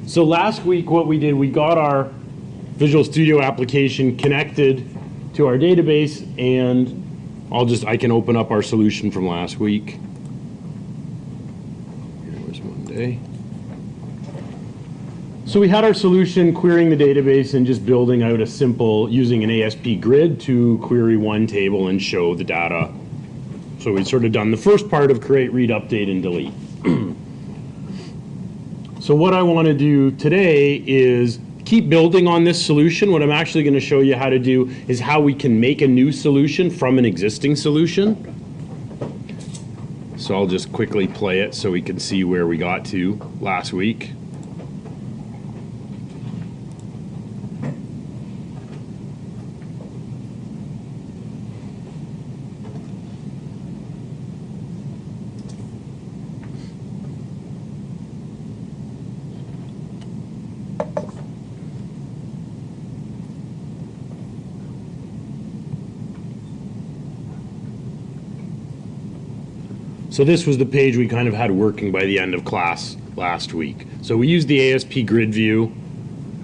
So last week what we did, we got our Visual Studio application connected to our database, and I can open up our solution from last week. Here was Monday. So we had our solution querying the database and just building out a simple, using an ASP grid to query one table and show the data. So we've sort of done the first part of create, read, update, and delete. So what I want to do today is keep building on this solution. What I'm actually going to show you how to do is how we can make a new solution from an existing solution. So I'll just quickly play it so we can see where we got to last week. So this was the page we kind of had working by the end of class last week. So we used the ASP grid view.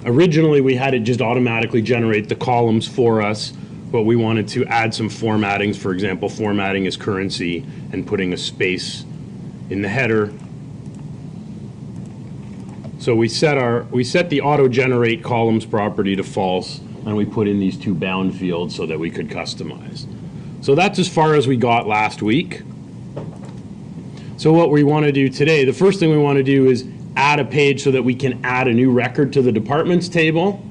Originally we had it just automatically generate the columns for us, but we wanted to add some formattings. For example, formatting as currency and putting a space in the header. So we set the auto generate columns property to false, and we put in these two bound fields so that we could customize. So that's as far as we got last week. So what we want to do today, the first thing we want to do is add a page so that we can add a new record to the departments table.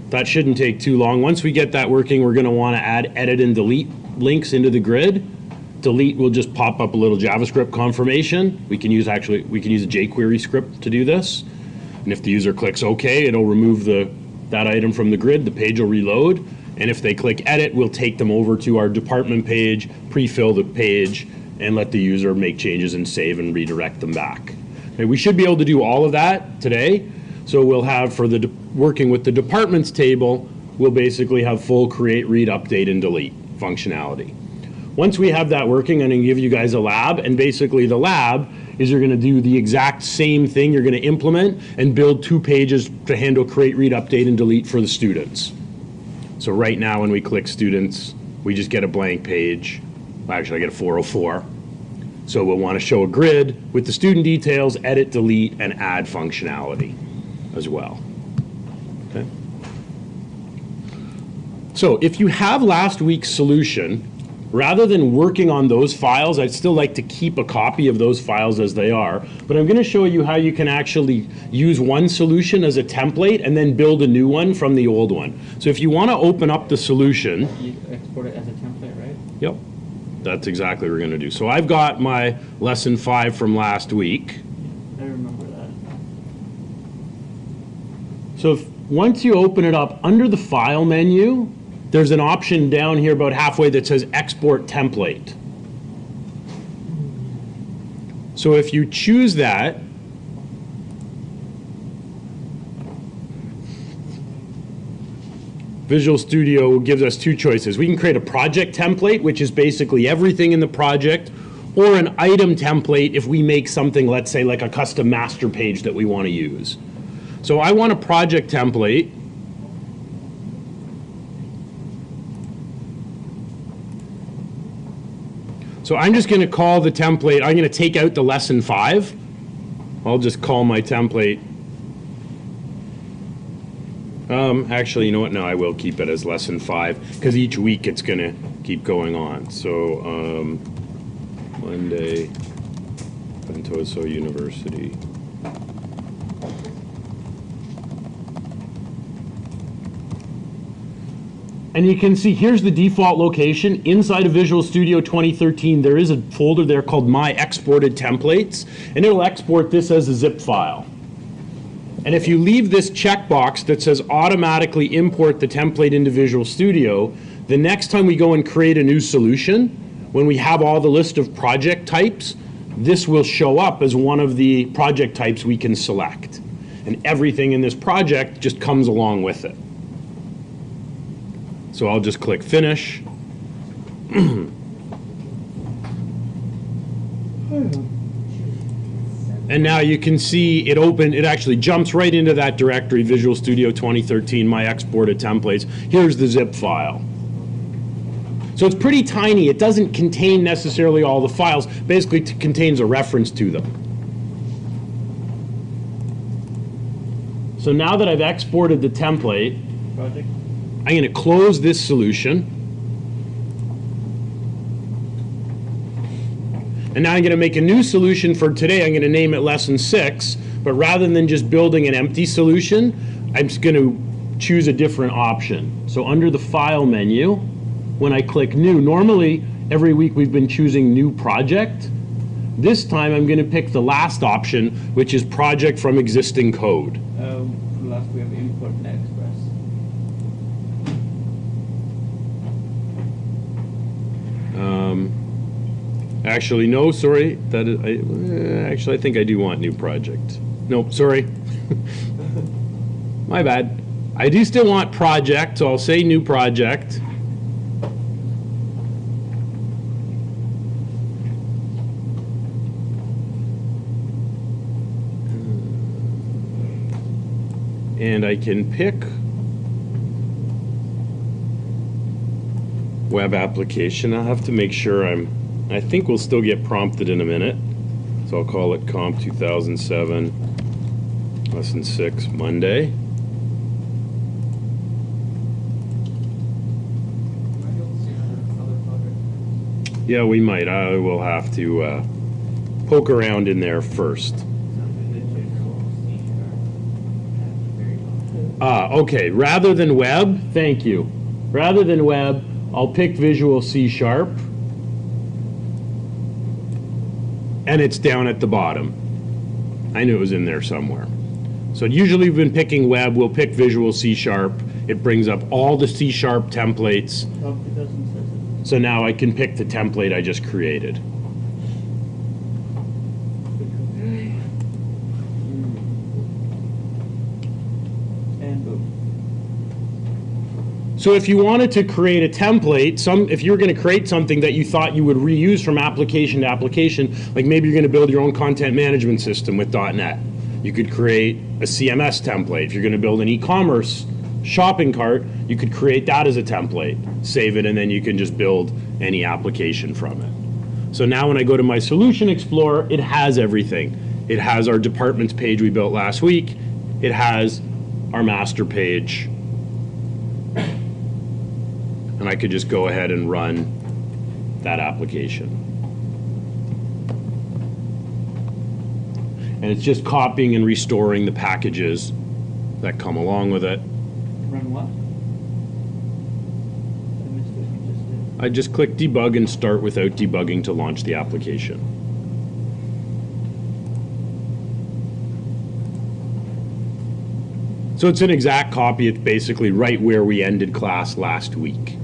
That shouldn't take too long. Once we get that working, we're going to want to add edit and delete links into the grid. Delete will just pop up a little JavaScript confirmation. We can use a jQuery script to do this. And if the user clicks OK, it'll remove that item from the grid. The page will reload. And if they click edit, we'll take them over to our department page, pre-fill the page, and let the user make changes and save and redirect them back. Okay, we should be able to do all of that today. So we'll have, for the working with the departments table, we'll basically have full create, read, update, and delete functionality. Once we have that working, I'm going to give you guys a lab, and basically the lab is you're going to do the exact same thing. You're going to implement and build two pages to handle create, read, update, and delete for the students. So right now when we click students, we just get a blank page. Actually, I get a 404. So we'll want to show a grid with the student details, edit, delete, and add functionality as well. Okay. So if you have last week's solution, rather than working on those files, I'd still like to keep a copy of those files as they are. But I'm going to show you how you can actually use one solution as a template and then build a new one from the old one. So if you want to open up the solution. You export it as a template, right? Yep. That's exactly what we're going to do. So I've got my lesson 5 from last week. I remember that. So once you open it up, under the File menu, there's an option down here about halfway that says Export Template. So if you choose that, Visual Studio gives us two choices. We can create a project template, which is basically everything in the project, or an item template if we make something, let's say, like a custom master page that we want to use. So I want a project template. So I'm just going to call the template, I'm going to take out the lesson 5. I'll just call my template. Actually, you know what? No, I will keep it as lesson 5 because each week it's going to keep going on. So Monday, 2007 University. And you can see here's the default location. Inside of Visual Studio 2013, there is a folder there called My Exported Templates, and it'll export this as a zip file. And if you leave this checkbox that says automatically import the template into Visual Studio, the next time we go and create a new solution, when we have all the list of project types, this will show up as one of the project types we can select. And everything in this project just comes along with it. So I'll just click Finish. And now you can see it actually jumps right into that directory, Visual Studio 2013, my exported templates. Here's the zip file. So it's pretty tiny. It doesn't contain necessarily all the files. Basically, it contains a reference to them. So now that I've exported the template, Project. I'm going to close this solution. And now I'm going to make a new solution for today. I'm going to name it Lesson 6. But rather than just building an empty solution, I'm just going to choose a different option. So under the File menu, when I click New, normally every week we've been choosing New Project. This time I'm going to pick the last option, which is Project from Existing Code. Last we have import net express. Actually, no, sorry. That is, actually, I think I do want New Project. Nope, sorry. My bad. I do still want Project, so I'll say New Project. And I can pick web application. I'll have to make sure I think we'll still get prompted in a minute. So I'll call it COMP2007, Lesson 6, Monday. Yeah, we might. I will have to poke around in there first. Okay, rather than web, thank you. Rather than web, I'll pick Visual C#, and it's down at the bottom. I knew it was in there somewhere. So usually we've been picking web, we'll pick Visual C#. It brings up all the C# templates. COMP2007. So now I can pick the template I just created. So if you wanted to create a template, if you were going to create something that you thought you would reuse from application to application, like maybe you're going to build your own content management system with .Net, you could create a CMS template. If you're going to build an e-commerce shopping cart, you could create that as a template, save it, and then you can just build any application from it. So now when I go to my Solution Explorer, it has everything. It has our departments page we built last week. It has our master page. And I could just go ahead and run that application. And it's just copying and restoring the packages that come along with it. Run what? I missed what you just did. I just click debug and start without debugging to launch the application. So it's an exact copy. It's basically right where we ended class last week.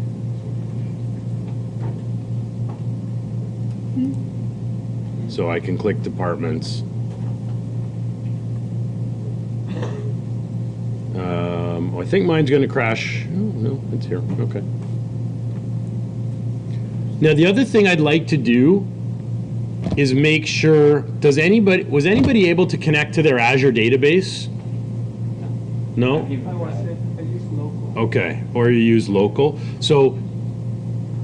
So I can click departments. I think mine's going to crash. Oh, no, it's here. Okay. Now the other thing I'd like to do is make sure, was anybody able to connect to their Azure database? No? I use local. Okay, or you use local. So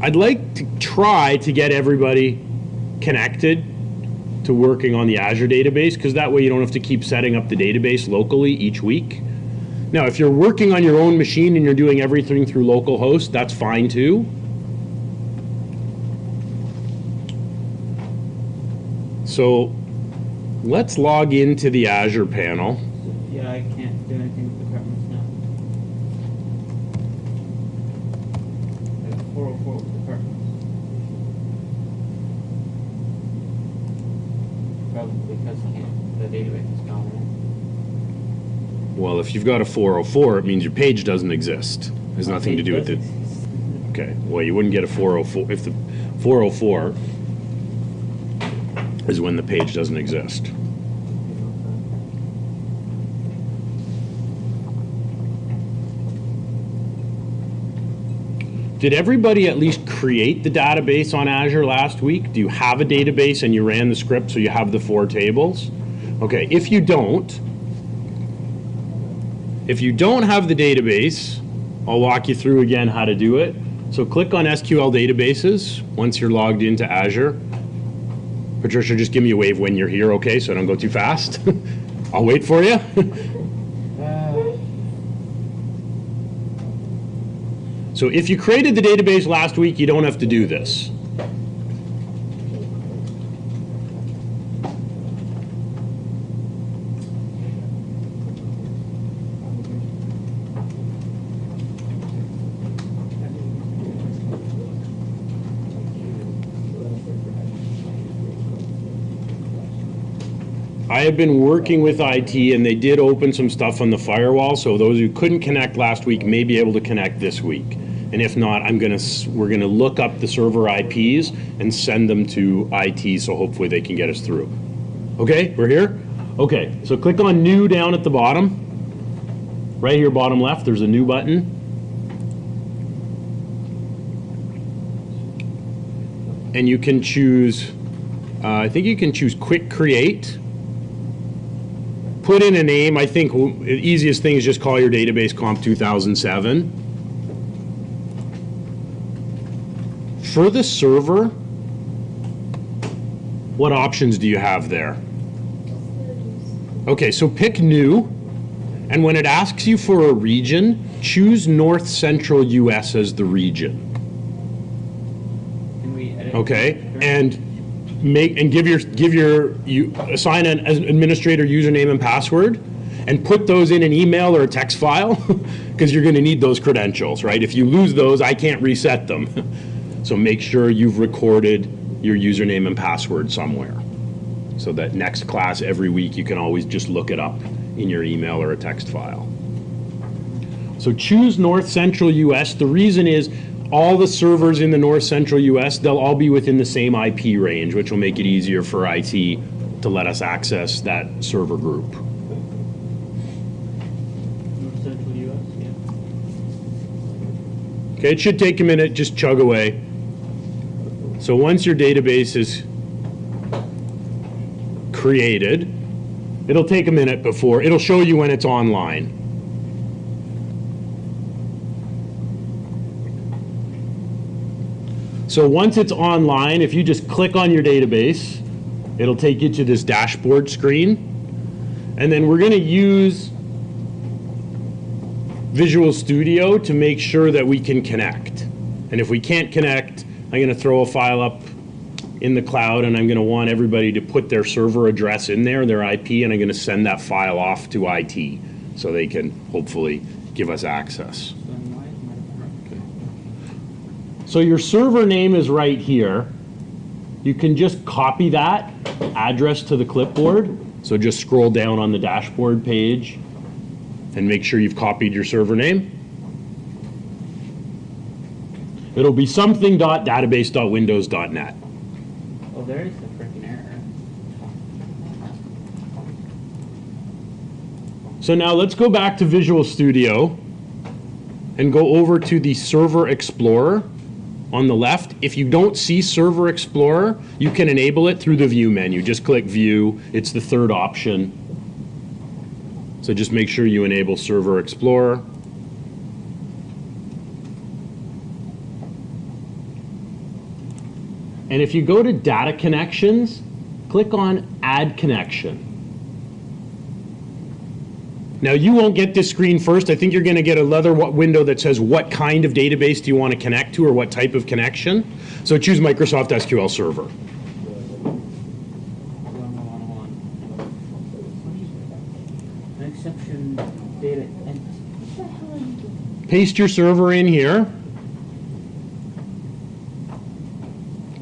I'd like to try to get everybody connected to working on the Azure database, because that way you don't have to keep setting up the database locally each week. Now, if you're working on your own machine and you're doing everything through localhost, that's fine too. So let's log into the Azure panel. Yeah, I can't do anything with departments now. I have 404 with departments. Probably because the database is gone, right? Well, if you've got a 404, it means your page doesn't exist. It has nothing to do with it. Okay, well, you wouldn't get a 404 if the 404 is when the page doesn't exist. Did everybody at least create the database on Azure last week? Do you have a database and you ran the script so you have the 4 tables? Okay, if you don't have the database, I'll walk you through again how to do it. So click on SQL Databases once you're logged into Azure. Patricia, just give me a wave when you're here, okay, so I don't go too fast. I'll wait for you. So if you created the database last week, you don't have to do this. I have been working with IT, and they did open some stuff on the firewall, so those who couldn't connect last week may be able to connect this week. And if not, we're gonna look up the server IPs and send them to IT, so hopefully they can get us through. Okay, we're here? Okay, so click on New down at the bottom. Right here, bottom left, there's a New button. And you can choose, I think you can choose Quick Create. Put in a name. I think the easiest thing is just call your database COMP2007. For the server, what options do you have there? Okay, so pick New, and when it asks you for a region, choose North Central US as the region. Can we edit? Okay, and assign an administrator username and password, and put those in an email or a text file, because you're going to need those credentials, right? If you lose those, I can't reset them. So make sure you've recorded your username and password somewhere, so that next class every week you can always just look it up in your email or a text file. So choose North Central US. The reason is all the servers in the North Central US, they'll all be within the same IP range, which will make it easier for IT to let us access that server group. North Central US, yeah. Okay, it should take a minute, just chug away. So once your database is created, it'll take a minute before, it'll show you when it's online. So once it's online, if you just click on your database, it'll take you to this dashboard screen. And then we're going to use Visual Studio to make sure that we can connect. And if we can't connect, I'm going to throw a file up in the cloud, and I'm going to want everybody to put their server address in there, their IP, and I'm going to send that file off to IT so they can hopefully give us access. So your server name is right here. You can just copy that address to the clipboard. So just scroll down on the dashboard page and make sure you've copied your server name. It'll be something.database.windows.net. Oh, there is a freaking error. So now let's go back to Visual Studio and go over to the Server Explorer on the left. If you don't see Server Explorer, you can enable it through the View menu. Just click View. It's the third option. So just make sure you enable Server Explorer. And if you go to Data Connections, click on Add Connection. Now you won't get this screen first. I think you're going to get another window that says what kind of database do you want to connect to, or what type of connection. So choose Microsoft SQL Server. Exception data. Paste your server in here.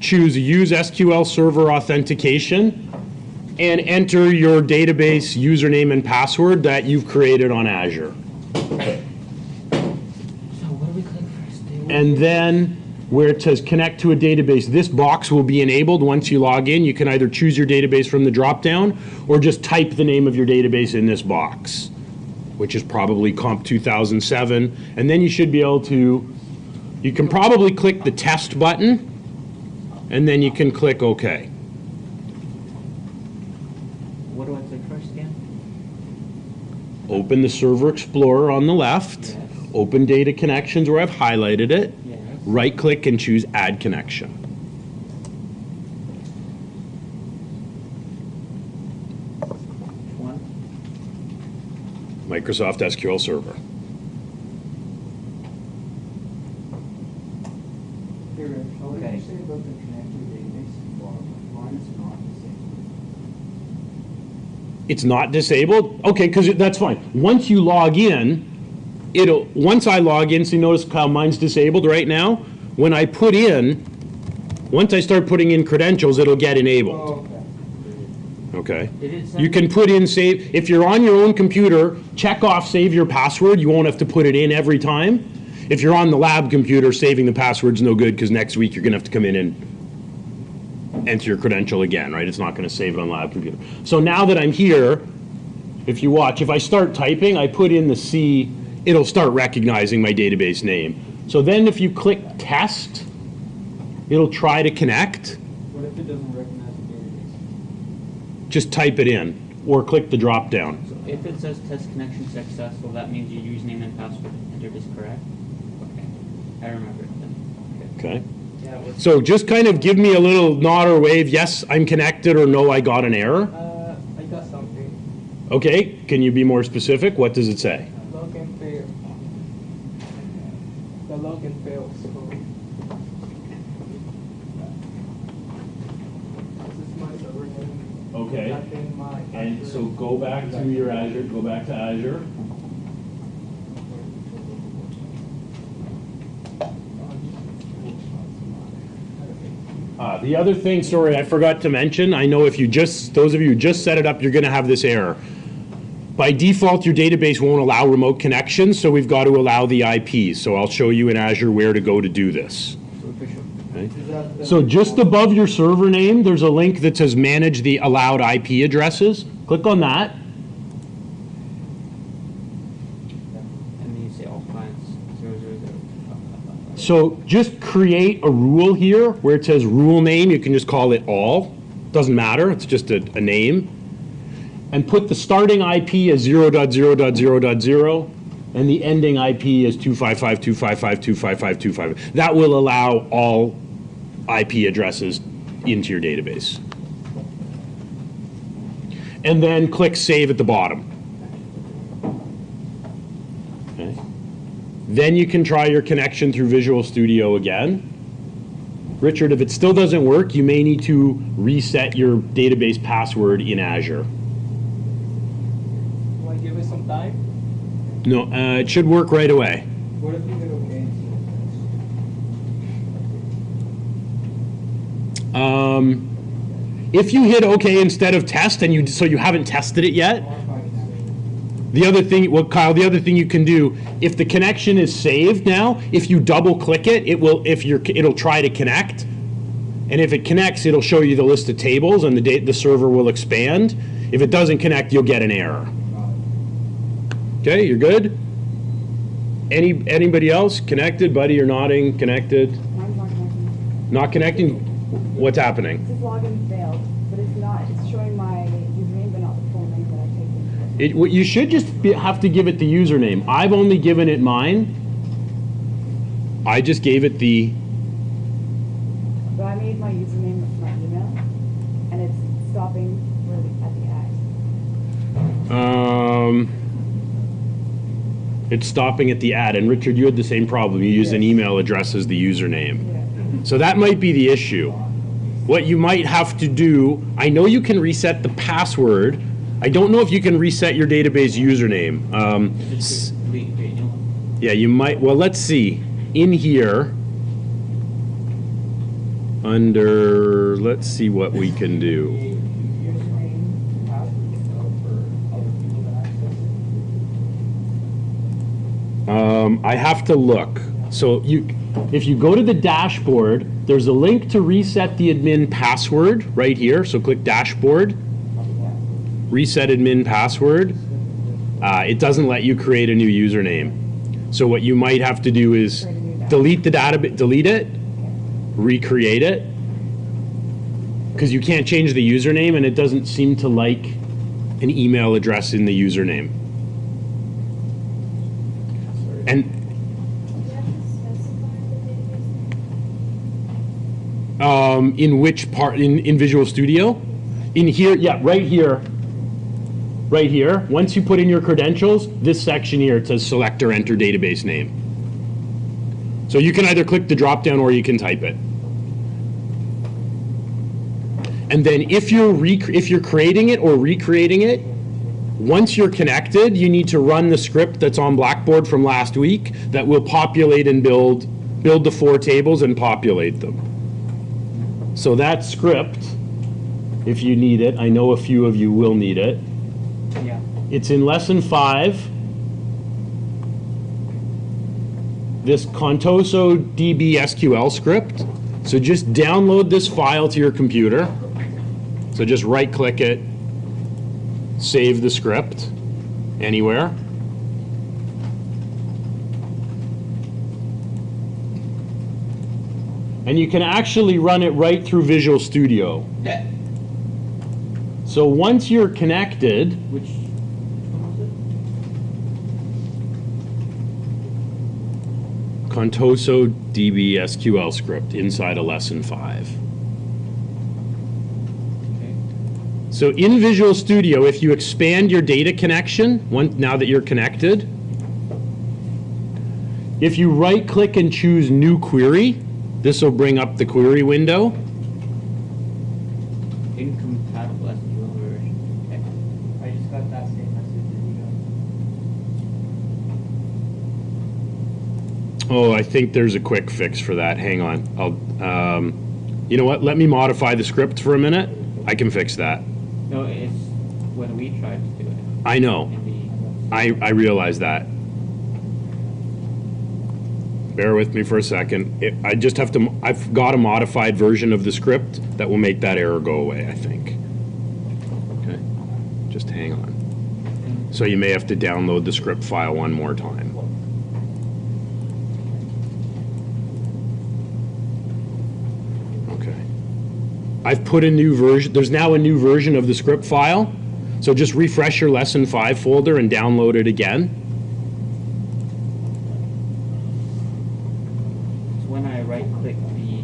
Choose Use SQL Server Authentication, and enter your database username and password that you've created on Azure. So what do we click first? And then where it says connect to a database, this box will be enabled once you log in. You can either choose your database from the drop-down or just type the name of your database in this box, which is probably COMP2007. And then you should be able to, you can probably click the test button, and then you can click OK. What do I click first? open the Server Explorer on the left, Yes. open Data Connections where I've highlighted it, Yes. right-click and choose Add Connection. One. Microsoft SQL Server. Here, What did okay. you say about the connector database? Mine is not disabled. It's not disabled? Okay, because that's fine. Once you log in, once I log in, so you notice how mine's disabled right now? When I put in, once I start putting in credentials, it'll get enabled. Oh, okay. Okay? Did it send You can put in save, if you're on your own computer, check off save your password. You won't have to put it in every time. If you're on the lab computer, saving the password's no good because next week you're going to have to come in and enter your credential again, right? It's not going to save it on the lab computer. So now that I'm here, if you watch, if I start typing, I put in the C, it'll start recognizing my database name. So then if you click test, it'll try to connect. What if it doesn't recognize the database? Just type it in or click the drop down. So if it says test connection successful, that means your username and password entered is correct? Okay. I remember it then. Okay? Yeah, it was, So just kind of give me a little nod or wave, yes, I'm connected, or no, I got an error. I got something. Okay, can you be more specific? What does it say? Login failed. The login failed, so. This is my server name. Okay. Type in my And password. so go back to your Azure, go back to Azure. The other thing, sorry, I forgot to mention, I know if you just, those of you who just set it up, you're gonna have this error. By default, your database won't allow remote connections, so we've got to allow the IPs. So I'll show you in Azure where to go to do this. So official. Okay? Is that the- So just above your server name, there's a link that says manage the allowed IP addresses. Click on that. And then you say all clients 000. So just create a rule here where it says rule name. You can just call it all. Doesn't matter. It's just a name. And put the starting IP as 0.0.0.0 and the ending IP is 255.255.255.255. That will allow all IP addresses into your database. And then click Save at the bottom. Okay. Then you can try your connection through Visual Studio again. Richard, if it still doesn't work, you may need to reset your database password in Azure. Do I give it some time? No, it should work right away. What if you hit OK? If you hit OK instead of test, and so you haven't tested it yet, the other thing, well, Kyle, the other thing you can do, if the connection is saved now, if you double click it, it'll try to connect, and if it connects, it'll show you the list of tables, and the server will expand. If it doesn't connect, you'll get an error. Okay, you're good. Anybody else connected? Buddy, you're nodding. Connected. Mine's not connecting. Not connecting. What's happening? It says login failed, but it's not. It's showing my username, but not the full name that I typed in. You should just have to give it the username. I've only given it mine. I just gave it the. But I made my username my email, and it's stopping really at the ad. It's stopping at the ad. And Richard, you had the same problem. You used an email address as the username. Yeah. So that might be the issue. What you might have to do, I know you can reset the password. I don't know if you can reset your database username. Just delete the new one. Yeah, you might. Well, let's see. In here, under, let's see what we can do. Username, password for other people to access it. I have to look. So if you go to the dashboard, there's a link to reset the admin password right here. So click dashboard, reset admin password. It doesn't let you create a new username. So what you might have to do is delete the database, delete it, recreate it, because you can't change the username and it doesn't seem to like an email address in the username. And Do you have to specify the database name? in which part, in Visual Studio? In here, yeah, right here. Right here, once you put in your credentials, this section here, it says select or enter database name. So you can either click the drop down or you can type it. And then if you're creating it or recreating it, once you're connected, you need to run the script that's on Blackboard from last week that will populate and build the 4 tables and populate them. So that script, if you need it, I know a few of you will need it. Yeah. It's in lesson 5. This Contoso DB SQL script. So just download this file to your computer. So just right click it, save the script anywhere. And you can actually run it right through Visual Studio. So once you're connected, Which one was it? Contoso DB SQL script inside of lesson 5. Okay. So in Visual Studio, if you expand your data connection, now that you're connected, if you right click and choose New Query, this will bring up the query window. Incompatible SQL version. Okay. I just got that same message that you got. Oh, I think there's a quick fix for that. Hang on. You know what? Let me modify the script for a minute. I can fix that. No, it's when we tried to do it. I know. In the, I realize that. Bear with me for a second. I just have to, I've got a modified version of the script that will make that error go away, I think. Okay, just hang on. So you may have to download the script file one more time. Okay. I've put a new version, there's now a new version of the script file. So just refresh your lesson 5 folder and download it again. when I right-click the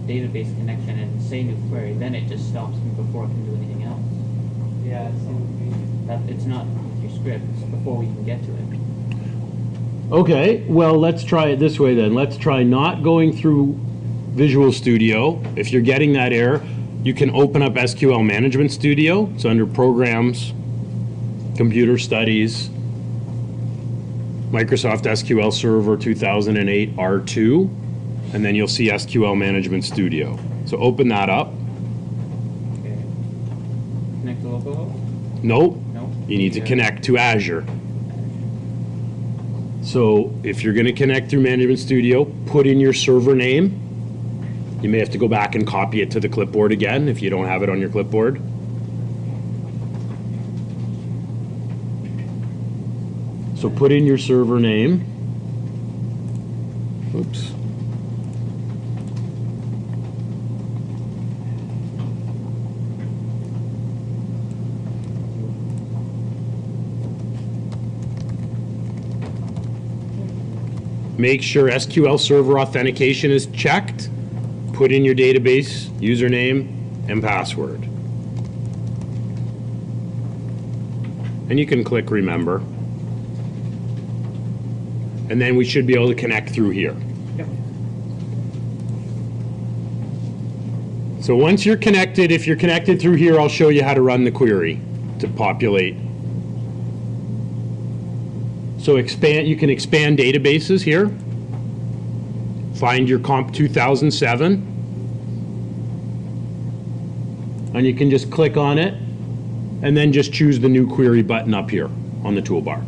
database connection and say new query, then it just stops me before I can do anything else. Yeah, it seems to be. It's not with your script, it's before we can get to it. Okay, well, let's try it this way then. Let's try not going through Visual Studio. If you're getting that error, you can open up SQL Management Studio. It's under Programs, Computer Studies, Microsoft SQL Server 2008 R2, and then you'll see SQL Management Studio. So open that up. Okay. Connect to localhost? Nope, No? you need to connect to Azure. So if you're going to connect through Management Studio, put in your server name. You may have to go back and copy it to the clipboard again if you don't have it on your clipboard. So put in your server name. Oops. Make sure SQL Server authentication is checked. Put in your database username and password. And you can click remember. And then we should be able to connect through here. Yep. So once you're connected, if you're connected through here, I'll show you how to run the query to populate. So you can expand databases here. Find your COMP2007. And you can just click on it and then just choose the new query button up here on the toolbar.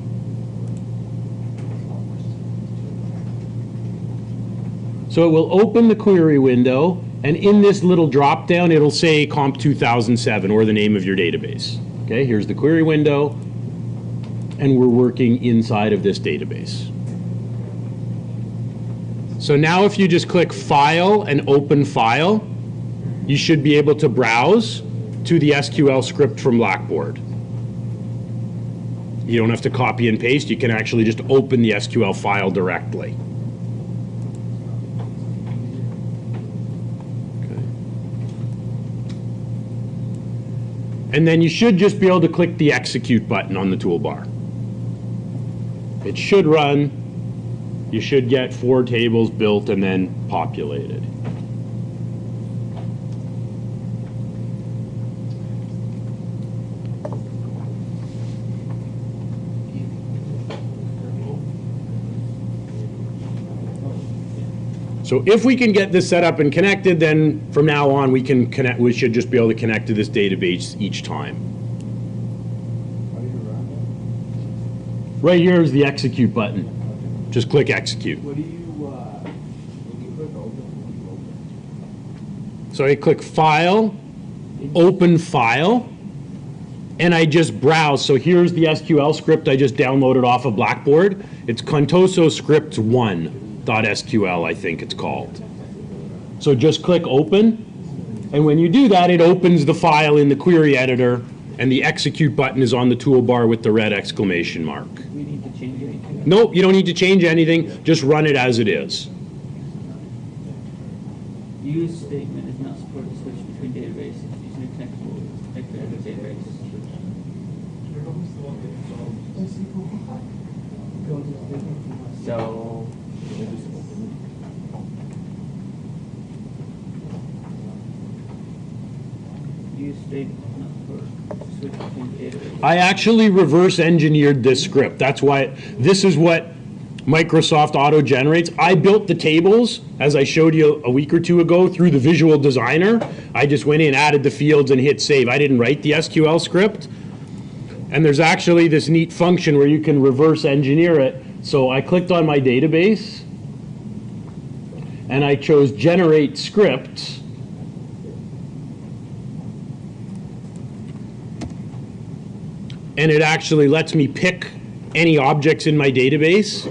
So it will open the query window, and in this little drop down it'll say COMP2007 or the name of your database. Okay, here's the query window, and we're working inside of this database. So now if you just click File and Open File, you should be able to browse to the SQL script from Blackboard. You don't have to copy and paste. You can actually just open the SQL file directly. Okay. And then you should just be able to click the execute button on the toolbar. It should run. You should get 4 tables built and then populated. So if we can get this set up and connected, then from now on we can connect. We should just be able to connect to this database each time. Right here is the execute button. Just click execute. What do you, when you click open? So I click File, Open File, and I just browse. So here's the SQL script I just downloaded off of Blackboard. It's Contoso Scripts 1.sql, I think it's called. So just click Open, and when you do that, it opens the file in the query editor, and the execute button is on the toolbar with the red exclamation mark. We need to change anything. Nope, you don't need to change anything. Just run it as it is. Use statement does not support the switch between databases using a textual database. So use statement does not support the switch between databases. I actually reverse engineered this script. That's why this is what Microsoft auto generates. I built the tables, as I showed you a week or two ago, through the visual designer. I just went in, added the fields, and hit save. I didn't write the SQL script. And there's actually this neat function where you can reverse engineer it. So I clicked on my database, and I chose generate script. And it actually lets me pick any objects in my database,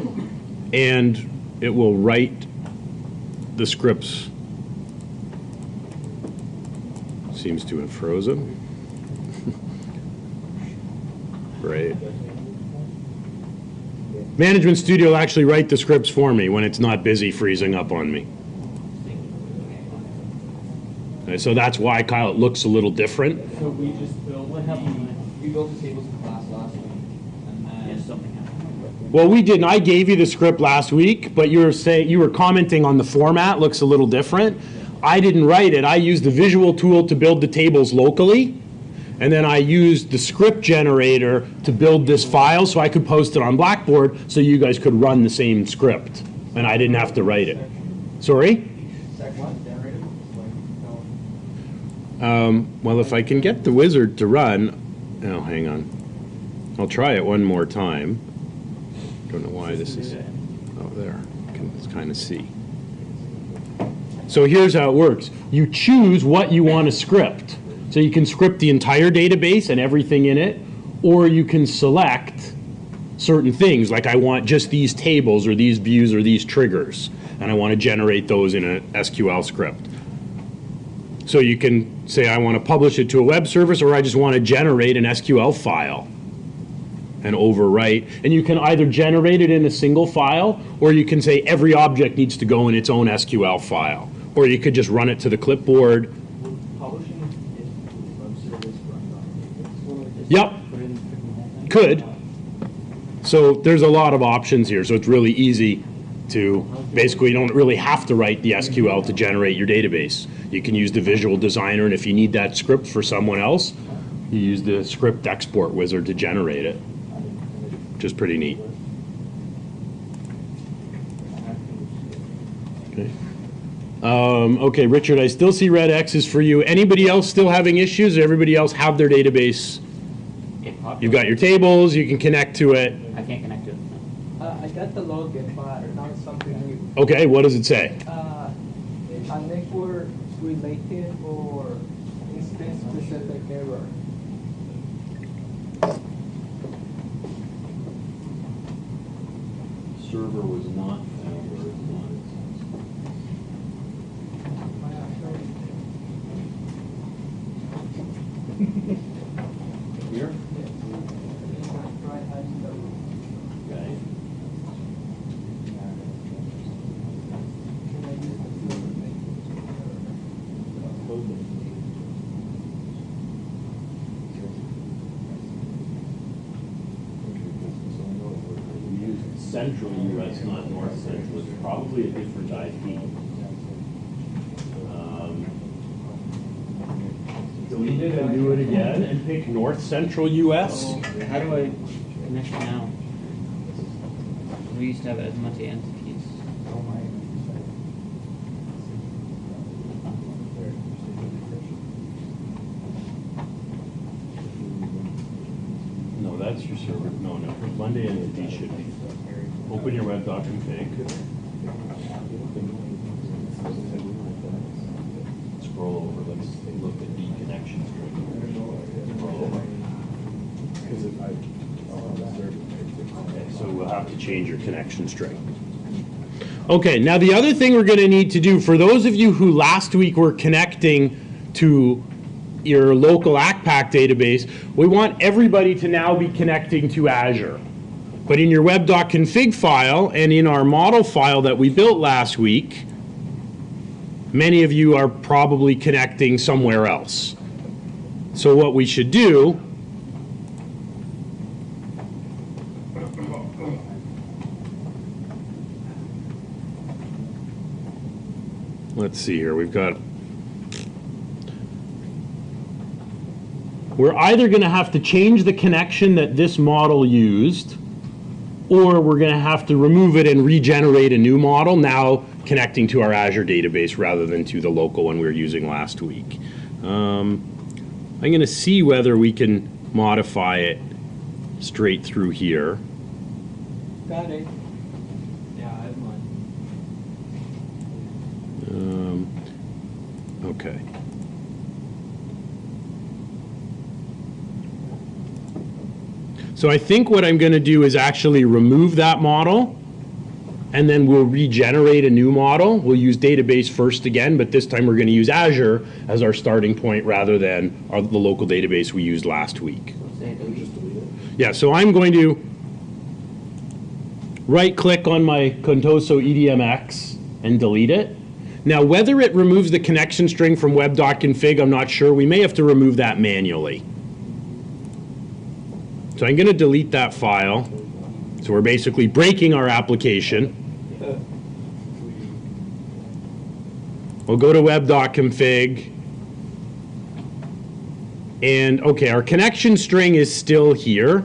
and it will write the scripts. Seems to have frozen. Great. Management Studio will actually write the scripts for me when it's not busy freezing up on me. Okay, so that's why, Kyle, it looks a little different. So we just built, we built the tables in class last week, and then Yes, something happened. Well, we didn't. I gave you the script last week, but you were commenting on the format looks a little different. I didn't write it. I used the visual tool to build the tables locally, and then I used the script generator to build this file so I could post it on Blackboard so you guys could run the same script, and I didn't have to write it. Sorry? sec one generated, Well, if I can get the wizard to run, oh, hang on. I'll try it one more time. Don't know why this is, oh, there. You can kind of see. So here's how it works. You choose what you want to script. So you can script the entire database and everything in it, or you can select certain things, like I want just these tables or these views or these triggers, and I want to generate those in an SQL script. So you can say I want to publish it to a web service, or I just want to generate an SQL file and overwrite. And you can either generate it in a single file, or you can say every object needs to go in its own SQL file. Or you could just run it to the clipboard. publishing is web service runs on tables. Yep, could. So there's a lot of options here, so it's really easy to, basically you don't really have to write the SQL to generate your database. You can use the visual designer, and if you need that script for someone else, you use the script export wizard to generate it, which is pretty neat. Okay. Okay, Richard, I still see red X's for you. Anybody else still having issues? Everybody else have their database? You've got your tables, you can connect to it. I can't connect to it. I got the login, but now it's something new. Okay, what does it say? A network related or instance specific error. Server was not found where it was. Here? central US, not north central. It's probably a different IP. Delete it and do it again and pick north central US. How do I connect now? We used to have as much entities. No, that's your server. No, Monday entity should be. Open your web doc config. Scroll over. Let's look at the connection string. Scroll over. Okay, so we'll have to change your connection string. Okay, now the other thing we're going to need to do, for those of you who last week were connecting to your local ACPAC database, we want everybody to now be connecting to Azure. But in your web.config file and in our model file that we built last week, many of you are probably connecting somewhere else. So what we should do let's see here, we're either going to have to change the connection that this model used, or we're going to have to remove it and regenerate a new model, now connecting to our Azure database rather than to the local one we were using last week. I'm going to see whether we can modify it straight through here. Got it. Yeah, I have mine. Okay. So I think what I'm going to do is actually remove that model, and then we'll regenerate a new model. We'll use database first again, but this time we're going to use Azure as our starting point rather than the local database we used last week. Say delete. Yeah, so I'm going to right-click on my Contoso EDMX and delete it. Now, whether it removes the connection string from web.config, I'm not sure. We may have to remove that manually. So I'm going to delete that file. So we're basically breaking our application. We'll go to web.config. And okay, our connection string is still here.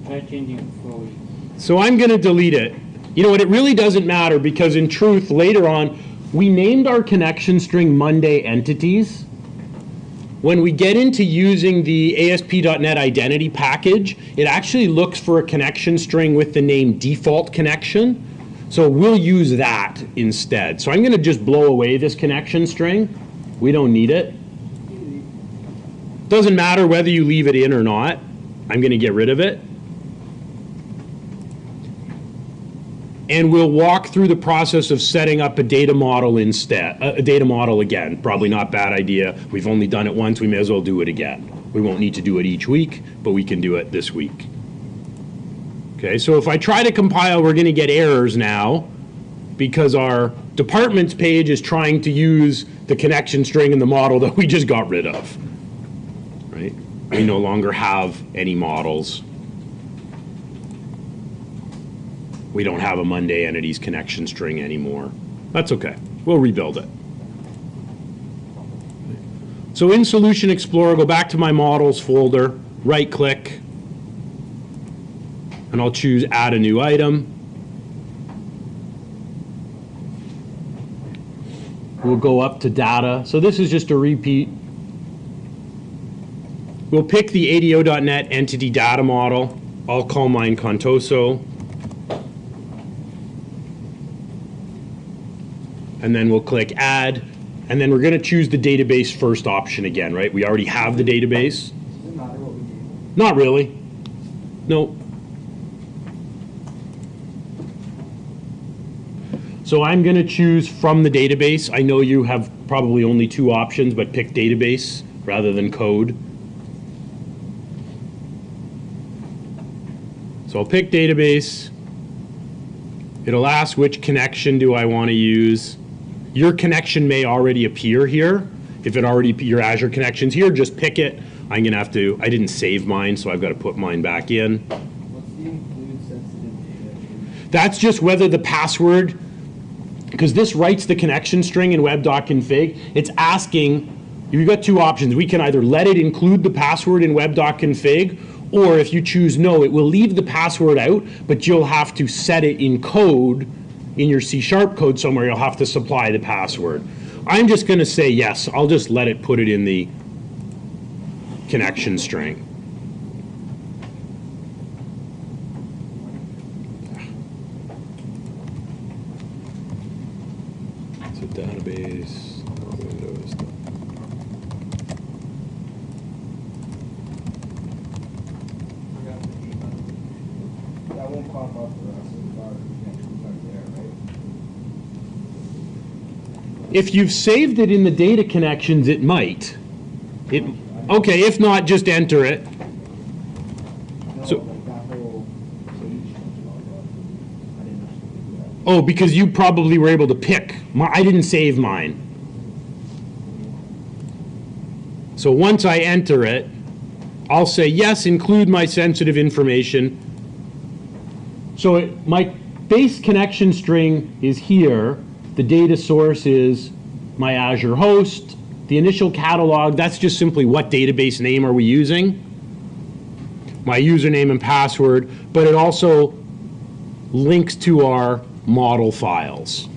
Try changing it before we. So I'm going to delete it. You know what, it really doesn't matter because in truth, later on, we named our connection string Monday entities. When we get into using the ASP.NET identity package, it actually looks for a connection string with the name default connection. So we'll use that instead. So I'm going to just blow away this connection string. We don't need it. Doesn't matter whether you leave it in or not. I'm going to get rid of it. And we'll walk through the process of setting up a data model instead. A data model again, probably not a bad idea. We've only done it once, we may as well do it again. We won't need to do it each week, but we can do it this week. Okay, so if I try to compile, we're going to get errors now because our departments page is trying to use the connection string in the model that we just got rid of. Right? We no longer have any models. We don't have a Monday entities connection string anymore. That's okay. We'll rebuild it. So in Solution Explorer, go back to my models folder, right click, and I'll choose add a new item. We'll go up to data. So this is just a repeat. We'll pick the ADO.NET entity data model. I'll call mine Contoso. And then we'll click add, and then we're going to choose the database first option again, right? We already have the database. Does it matter what we do? Not really. No. So I'm going to choose from the database. I know you have probably only two options, but pick database rather than code. So I'll pick database. It'll ask which connection do I want to use. Your connection may already appear here. If it already, your Azure connection's here, just pick it. I'm gonna have to, I didn't save mine, so I've got to put mine back in. What's the include sensitive data? That's just whether the password, because this writes the connection string in web.config, it's asking, you've got two options. We can either let it include the password in web.config, or if you choose no, it will leave the password out, but you'll have to set it in code, in your C# code somewhere, you'll have to supply the password. I'm just gonna say yes, I'll just let it put it in the connection string. It's a database, Windows. That won't pop up for us if our connection's not there, right? If you've saved it in the data connections, it might. Okay, if not, just enter it. No, So- like that whole page comes pop up. I didn't actually do that. Oh, because you probably were able to pick. I didn't save mine. So once I enter it, I'll say, yes, include my sensitive information. So my base connection string is here. The data source is my Azure host. The initial catalog, that's just simply what database name are we using. My username and password, but it also links to our model files.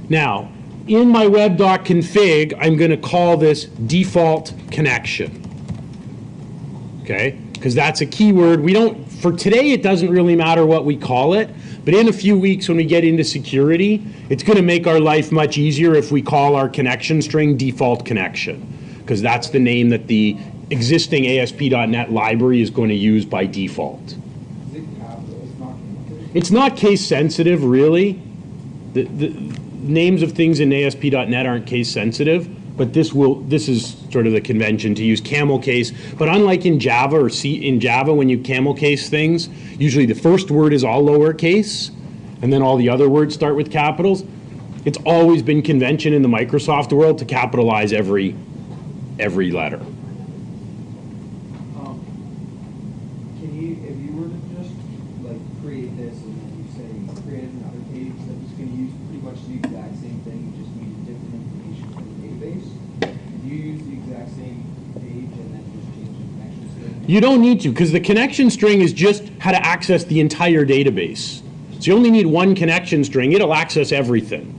Now, in my web.config, I'm going to call this default connection. Okay? Because that's a keyword. We don't, for today, it doesn't really matter what we call it, but in a few weeks when we get into security, it's going to make our life much easier if we call our connection string default connection, because that's the name that the existing ASP.NET library is going to use by default. Is it capital? It's not capital? It's not case sensitive, really. The names of things in ASP.NET aren't case sensitive, but this is sort of the convention to use camel case. But unlike in Java or in Java, when you camel case things, usually the first word is all lowercase, and then all the other words start with capitals. It's always been convention in the Microsoft world to capitalize every letter. Can you, if you were to just like create this and then you say create another page that was going to use pretty much the exact same thing, you just needed different information from the database, do you use the exact same page and then just change the connection string? You don't need to, because the connection string is just how to access the entire database. So you only need one connection string. It'll access everything.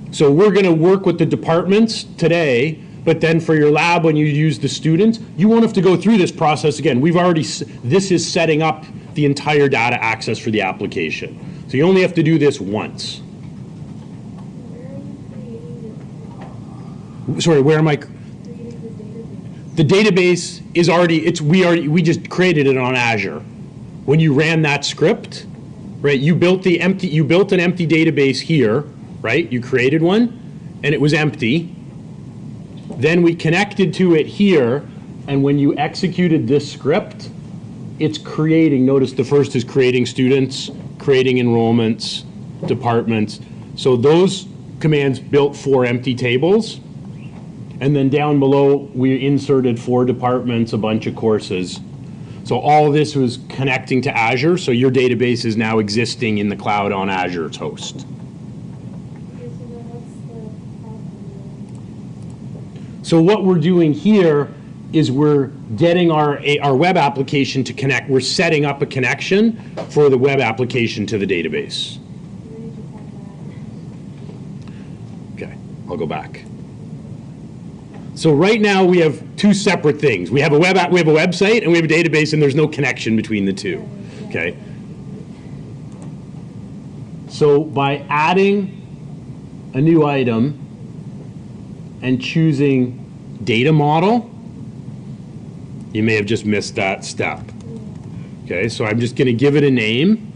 So we're going to work with the departments today, but then for your lab, when you use the students, you won't have to go through this process again. This is setting up the entire data access for the application. So you only have to do this once. Where are you creating Sorry, where am I? creating The database is already, we just created it on Azure. When you ran that script, right, you built an empty database here, right? You created one, and it was empty. Then we connected to it here, and when you executed this script, it's creating, notice the first is creating students, creating enrollments, departments. So those commands built 4 empty tables. And then down below, we inserted 4 departments, a bunch of courses. So all this was connecting to Azure, so your database is now existing in the cloud on Azure's host. Okay, so then what's the problem? So what we're doing here is we're getting our web application to connect. We're setting up a connection for the web application to the database. Where did you find that? Okay, I'll go back. So right now we have 2 separate things. We have a website and we have a database, and there's no connection between the two. Okay. So by adding a new item and choosing data model, you may have just missed that step. Okay, so I'm just going to give it a name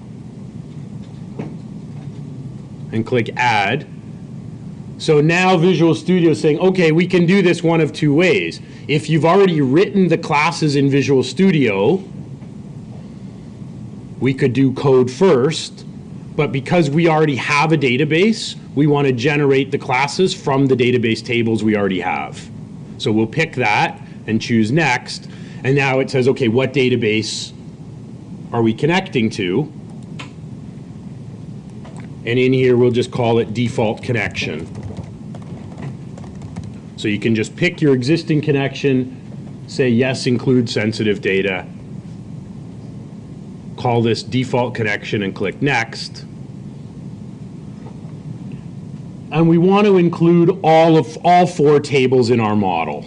and click add. So now Visual Studio is saying, okay, we can do this one of 2 ways. If you've already written the classes in Visual Studio, we could do code first, but because we already have a database, we want to generate the classes from the database tables we already have. So we'll pick that and choose next. And now it says, okay, what database are we connecting to? And in here, we'll just call it default connection. So you can just pick your existing connection, say yes, include sensitive data, call this default connection and click next. And we want to include all 4 tables in our model.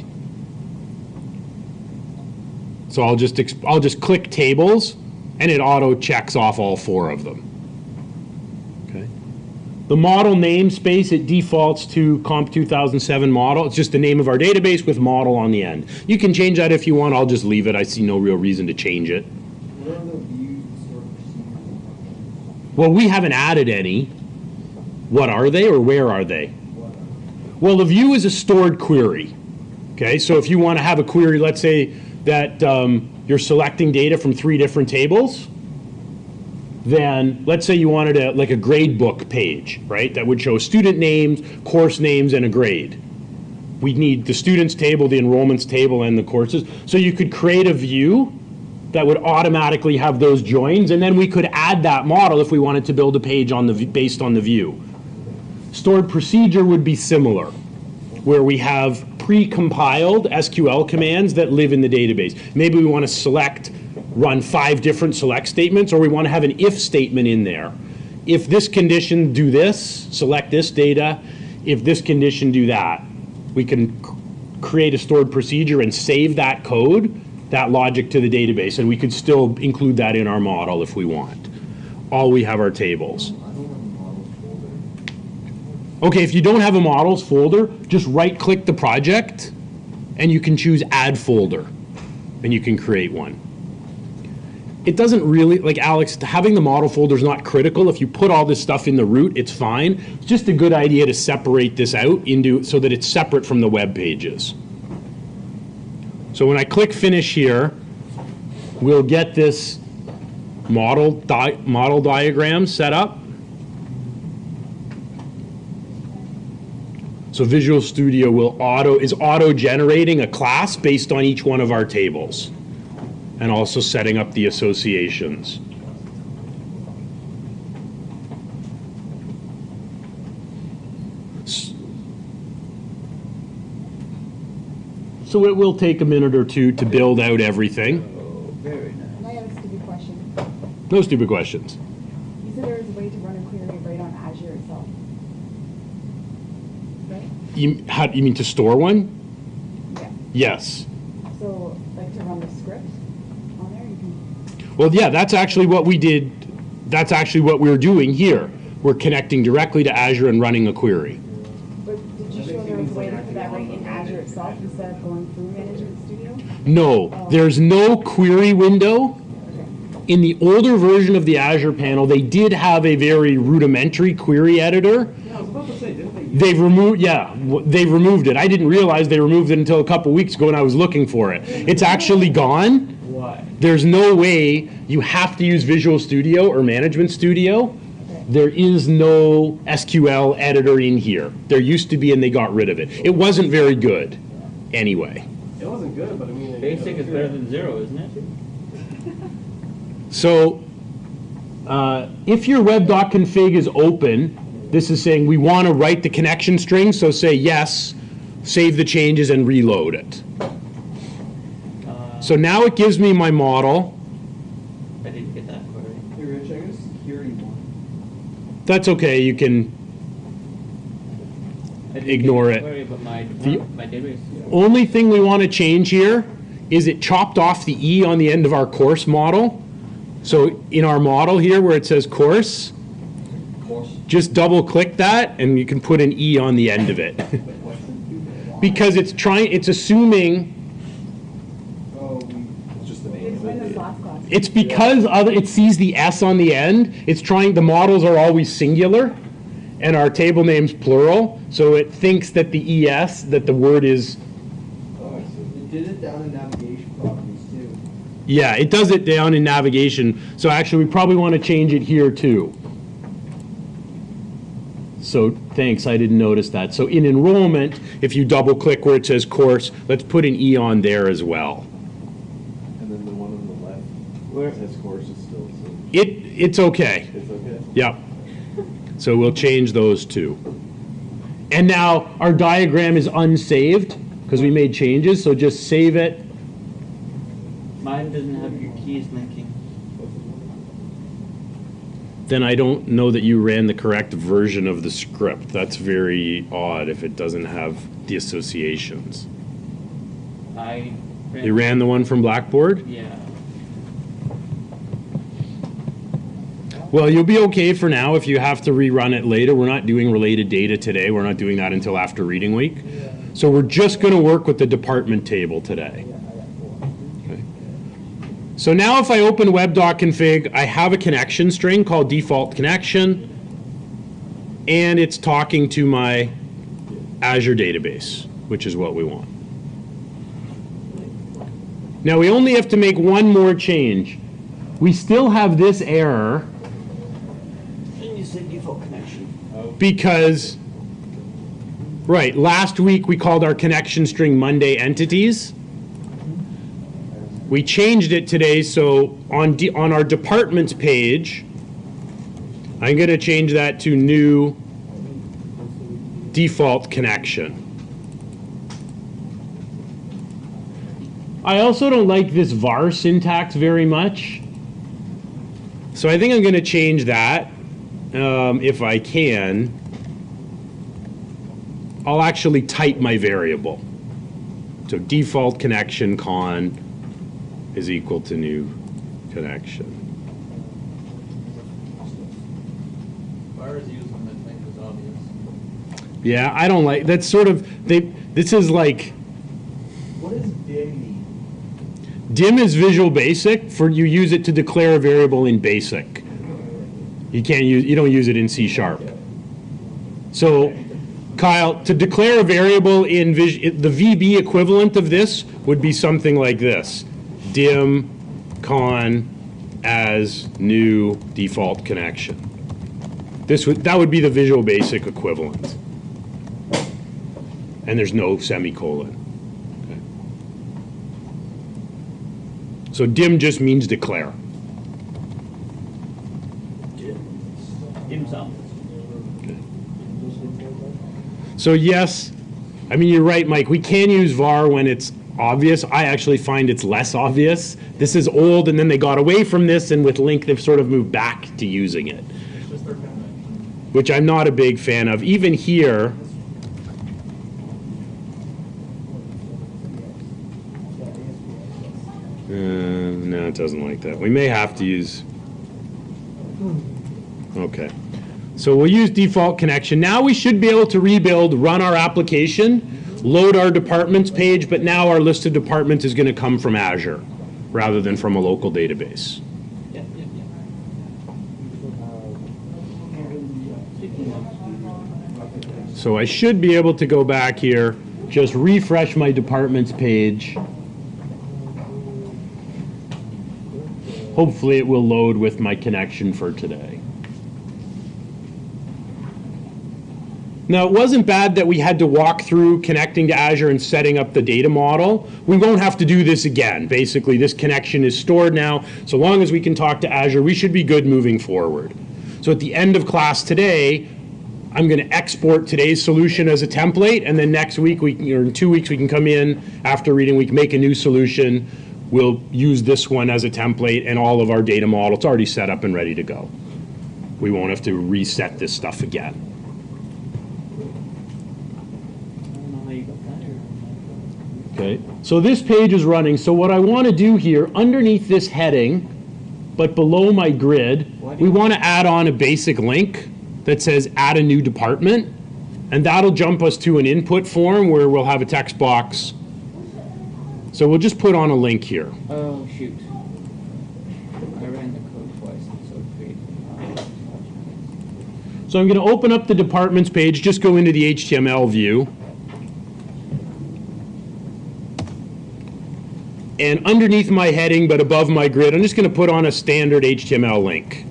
So I'll just click tables, and it auto checks off all 4 of them. Okay. The model namespace, it defaults to COMP2007 model. It's just the name of our database with model on the end. You can change that if you want. I'll just leave it. I see no real reason to change it. What are the view sort of procedures? Well, we haven't added any. What are they, or where are they? What are Well, the view is a stored query. Okay, so if you want to have a query, let's say that you're selecting data from 3 different tables, then let's say you wanted like a grade book page, right? That would show student names, course names, and a grade. We'd need the students table, the enrollments table, and the courses. So you could create a view that would automatically have those joins, and then we could add that model if we wanted to build a page on based on the view. Stored procedure would be similar, where we have pre-compiled SQL commands that live in the database. Maybe we want to run 5 different select statements, or we want to have an if statement in there. If this condition, do this, select this data. If this condition, do that. We can create a stored procedure and save that code, that logic to the database, and we could still include that in our model if we want. All we have are tables. I don't have a models folder. Okay, if you don't have a models folder, just right-click the project, and you can choose Add Folder, and you can create one. It doesn't really, like Alex, having the model folder is not critical. If you put all this stuff in the root, it's fine. It's just a good idea to separate this out so that it's separate from the web pages. So when I click Finish here, we'll get this model diagram set up. So Visual Studio is auto-generating a class based on each one of our tables, and also setting up the associations. So it will take a minute or 2 to build out everything. Oh, very nice. I have a stupid question. No stupid questions. You said there was a way to run a query right on Azure itself. Right? You mean to store one? Yeah. Yes. So, like to run the script on there, you can. Well, yeah, that's actually what we did. That's actually what we're doing here. We're connecting directly to Azure and running a query. But did you show there was a way to put that right in Azure itself instead of going through Management Studio? No, there's no query window. In the older version of the Azure panel, they did have a very rudimentary query editor. Yeah, I was about to say, didn't they? They've removed it. I didn't realize they removed it until a couple weeks ago when I was looking for it. It's actually gone. Why? There's no way. You have to use Visual Studio or Management Studio. There is no SQL editor in here. There used to be, and they got rid of it. It wasn't very good anyway. It wasn't good, but I mean. Basic is better than 0, isn't it? So if your web.config is open, this is saying we want to write the connection string, so say yes, save the changes, and reload it. So now it gives me my model. I didn't get that query. Hey, Rich, I got a security one. That's okay, you can I didn't ignore get the it. query, but my database. Only thing we want to change here is it chopped off the E on the end of our course model. So in our model here where it says course, just double click that and you can put an E on the end of it. Because it's assuming, Oh, It's just the name It's of when it. this last class. it's because it sees the S on the end. The models are always singular and our table name's plural. So it thinks that the ES, that the word is, oh, so it did it down in navigation properties too. yeah, it does it down in navigation. So actually we probably want to change it here too. So thanks, I didn't notice that. So in enrollment, if you double click where it says course, let's put an E on there as well. And then the one on the left, Where- it says course is still, so It's okay. it's okay. Yep. So we'll change those two. And now our diagram is unsaved because we made changes, so just save it. Mine doesn't have your keys linking. Then I don't know that you ran the correct version of the script. That's very odd if it doesn't have the associations. I You ran the one from Blackboard? Yeah. Well, you'll be okay for now if you have to rerun it later. We're not doing related data today. We're not doing that until after reading week. So we're just going to work with the department table today. Okay. So now if I open web.config, I have a connection string called default connection, and it's talking to my Azure database, which is what we want. Now we only have to make one more change. We still have this error And you said default connection. because, right, last week we called our connection string Monday entities. We changed it today, so on our departments page, I'm going to change that to new default connection. I also don't like this var syntax very much, so I think I'm going to change that if I can. I'll actually type my variable. So default connection con is equal to new connection. Var is used when the type is obvious. Yeah, I don't like, that's sort of, this is like, What does dim mean? dim is Visual Basic, for you use it to declare a variable in BASIC. You don't use it in C#. So, Kyle, to declare a variable in the VB equivalent of this would be something like this. Dim con as new default connection. That would be the Visual Basic equivalent. And there's no semicolon. Okay. So dim just means declare. Himself. So yes, I mean, you're right, Mike. We can use var when it's obvious. I actually find it's less obvious. This is old, and then they got away from this, and with LINQ, they've sort of moved back to using it, It's just their convention. which I'm not a big fan of. Even here, no, it doesn't like that. We may have to use, okay. So we'll use default connection. Now we should be able to rebuild, run our application, load our departments page, but now our list of departments is going to come from Azure rather than from a local database. Yep, yep, yep. So I should be able to go back here, just refresh my departments page. Hopefully it will load with my connection for today. Now, it wasn't bad that we had to walk through connecting to Azure and setting up the data model. We won't have to do this again. Basically, this connection is stored now. So long as we can talk to Azure, we should be good moving forward. So at the end of class today, I'm going to export today's solution as a template, and then next week, or in 2 weeks, we can come in after reading week, make a new solution. We'll use this one as a template, and all of our data model, it's already set up and ready to go. We won't have to reset this stuff again. I don't know how you got that error. Okay, so this page is running. So what I want to do here, underneath this heading, but below my grid, we want to add on a basic link that says add a new department, and that'll jump us to an input form where we'll have a text box. So we'll just put on a link here. Oh, shoot. I ran the code twice, and so it created. So I'm going to open up the departments page, just go into the HTML view. And underneath my heading, but above my grid, I'm just going to put on a standard HTML link.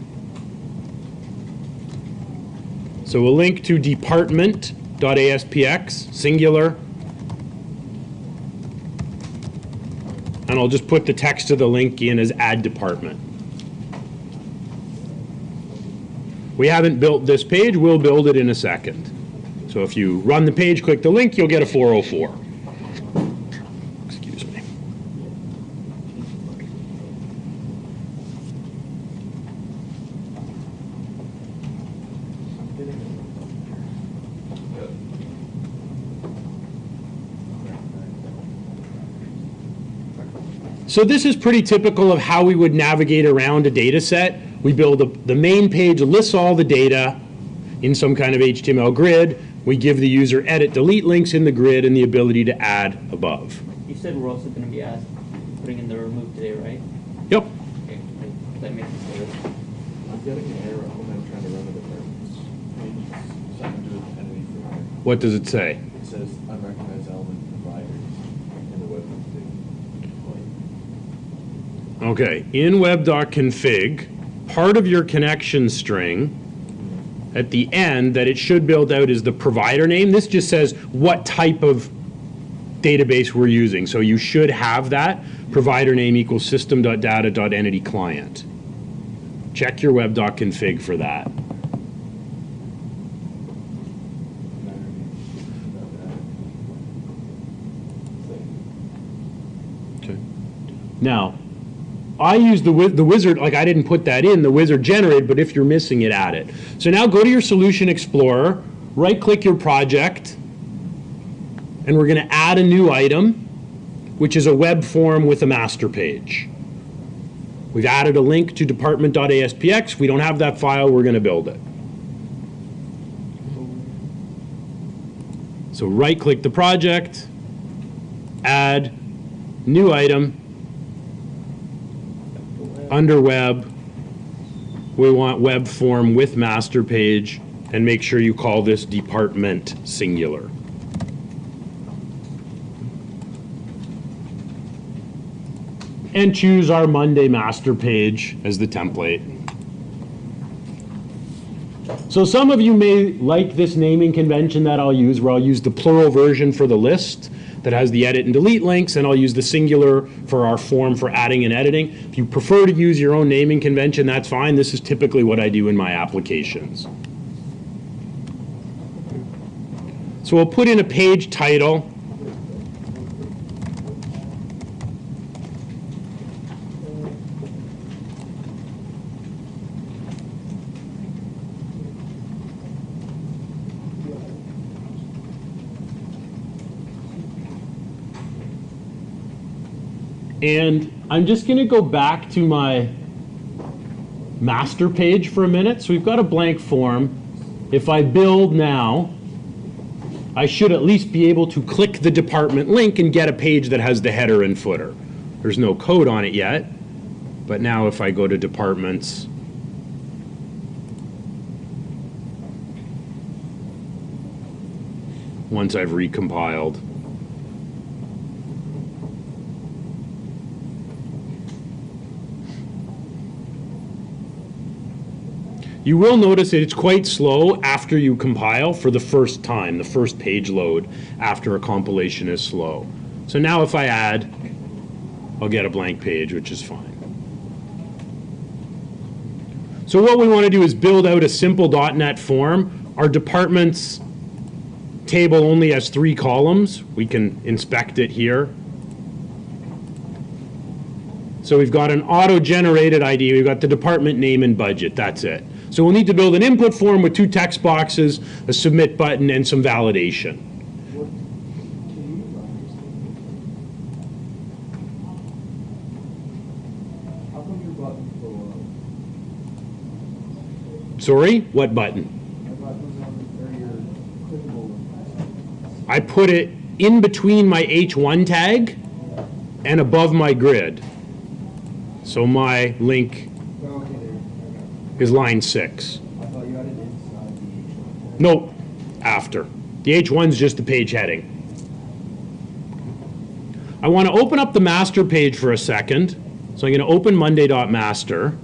So we'll link to department.aspx, singular. And I'll just put the text of the link in as add department. We haven't built this page, we'll build it in a second. So if you run the page, click the link, you'll get a 404. Excuse me. So this is pretty typical of how we would navigate around a data set. We build the main page, lists all the data in some kind of HTML grid. We give the user edit, delete links in the grid and the ability to add above. You said we're also going to be putting in the remove today, right? Yep. Okay, that makes sense. I'm getting an error when I'm trying to run the departments page. Something to do with entity provider. What does it say? It says unrecognized element providers in the web config. Okay, in web.config, part of your connection string at the end that it should build out is the provider name. This just says what type of database we're using. So you should have that. Provider name equals system.data.entity client. Check your web.config for that. Okay. Now, I use the wizard, like I didn't put that in, the wizard generated, but if you're missing it, add it. So now go to your Solution Explorer, right-click your project, and we're going to add a new item, which is a web form with a master page. We've added a link to department.aspx. We don't have that file, we're going to build it. So right-click the project, add, new item, under web, we want web form with master page, and make sure you call this department singular. And choose our Monday master page as the template. So some of you may like this naming convention that I'll use, where I'll use the plural version for the list that has the edit and delete links, and I'll use the singular for our form for adding and editing. If you prefer to use your own naming convention, that's fine. This is typically what I do in my applications. So we'll put in a page title. And I'm just going to go back to my master page for a minute. So we've got a blank form. If I build now, I should at least be able to click the department link and get a page that has the header and footer. There's no code on it yet, but now if I go to departments, once I've recompiled, you will notice that it's quite slow after you compile for the first time. The first page load after a compilation is slow. So now if I add, I'll get a blank page, which is fine. So what we want to do is build out a simple .NET form. Our departments table only has 3 columns. We can inspect it here. So we've got an auto-generated ID. We've got the department name and budget. That's it. So we'll need to build an input form with 2 text boxes, a submit button, and some validation. How come your button below? Sorry, what button? My button was on your clickable. I put it in between my H1 tag and above my grid. So my link Oh, okay, there. Okay. is line 6. I thought you had it inside the H1. Nope, after. The H1 is just the page heading. I want to open up the master page for a second. So I'm going to open monday.master.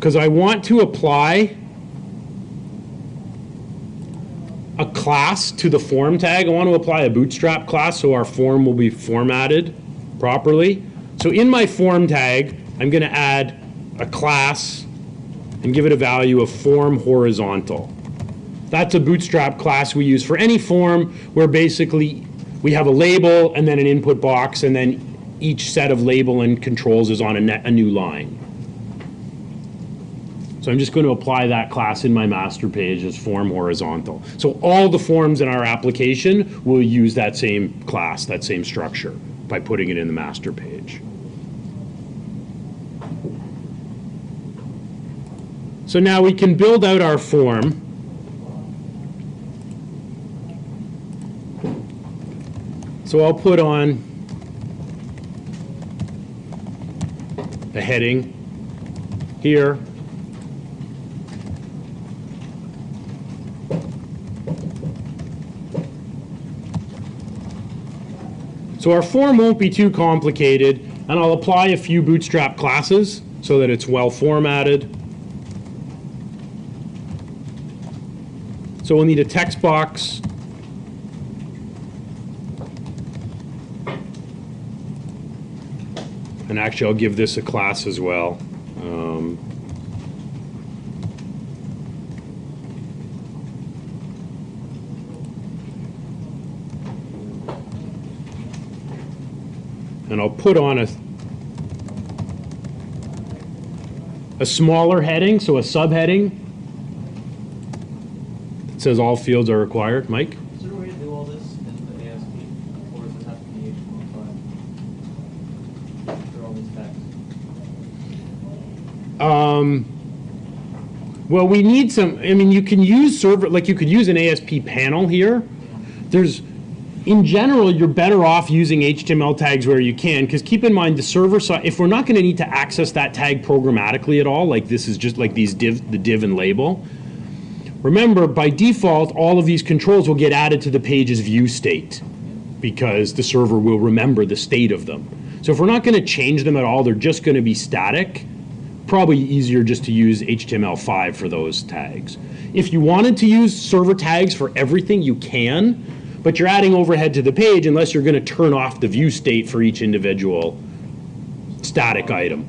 because I want to apply a class to the form tag. I want to apply a bootstrap class so our form will be formatted properly. So in my form tag, I'm going to add a class and give it a value of form horizontal. That's a bootstrap class we use for any form where basically we have a label and then an input box, and then each set of label and controls is on a new line. So I'm just going to apply that class in my master page as form horizontal. So all the forms in our application will use that same class, that same structure, by putting it in the master page. So now we can build out our form. So I'll put on a heading here. So our form won't be too complicated, and I'll apply a few bootstrap classes so that it's well formatted. So we'll need a text box. And actually, I'll give this a class as well. And I'll put on a smaller heading, so a subheading that says all fields are required. Mike? Is there a way to do all this in the ASP, or does it have to be HTML5 for all these tags? Well, we need some, I mean, you can use server, like you could use an ASP panel here. In general, you're better off using HTML tags where you can, because keep in mind the server side, if we're not going to need to access that tag programmatically at all, like this is just like these the div and label, remember by default all of these controls will get added to the page's view state because the server will remember the state of them. So if we're not going to change them at all, they're just going to be static, probably easier just to use HTML5 for those tags. If you wanted to use server tags for everything, you can, but you're adding overhead to the page unless you're going to turn off the view state for each individual static item.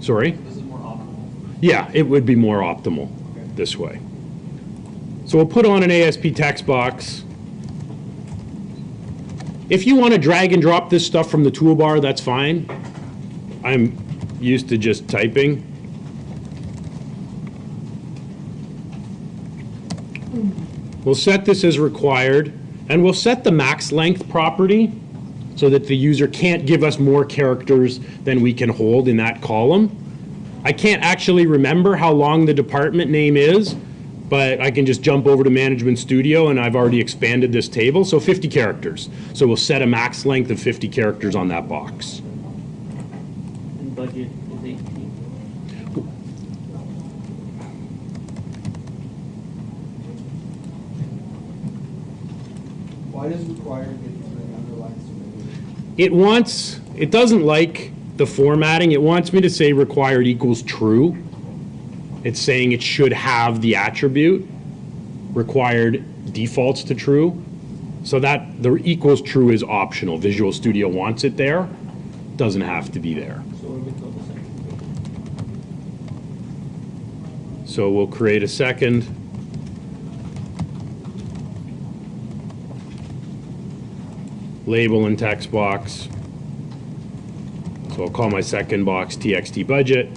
Sorry? This is more optimal. Yeah, it would be more optimal this way. So we'll put on an ASP text box. If you want to drag and drop this stuff from the toolbar, that's fine. I'm used to just typing. We'll set this as required, and we'll set the max length property so that the user can't give us more characters than we can hold in that column. I can't actually remember how long the department name is, but I can just jump over to Management Studio, and I've already expanded this table, so 50 characters. So we'll set a max length of 50 characters on that box. And budget is 18. Why does required get three underlines to regular? It doesn't like the formatting. It wants me to say required equals true. It's saying it should have the attribute. Required defaults to true. So that the equals true is optional. Visual Studio wants it there. Doesn't have to be there. So what do we call the second? So we'll create a second. Label and text box. So I'll call my second box TXT budget.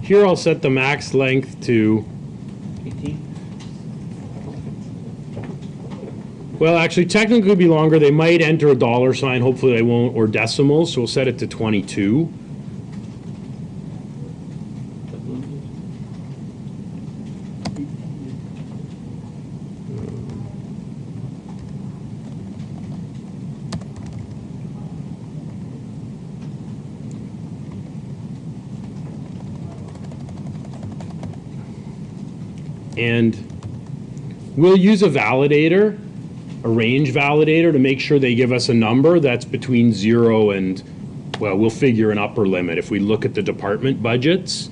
Here I'll set the max length to, 18? well, actually technically it'd be longer. They might enter a $sign, hopefully they won't, or decimals, so we'll set it to 22. And we'll use a validator, a range validator, to make sure they give us a number that's between 0 and, well, we'll figure an upper limit. If we look at the department budgets,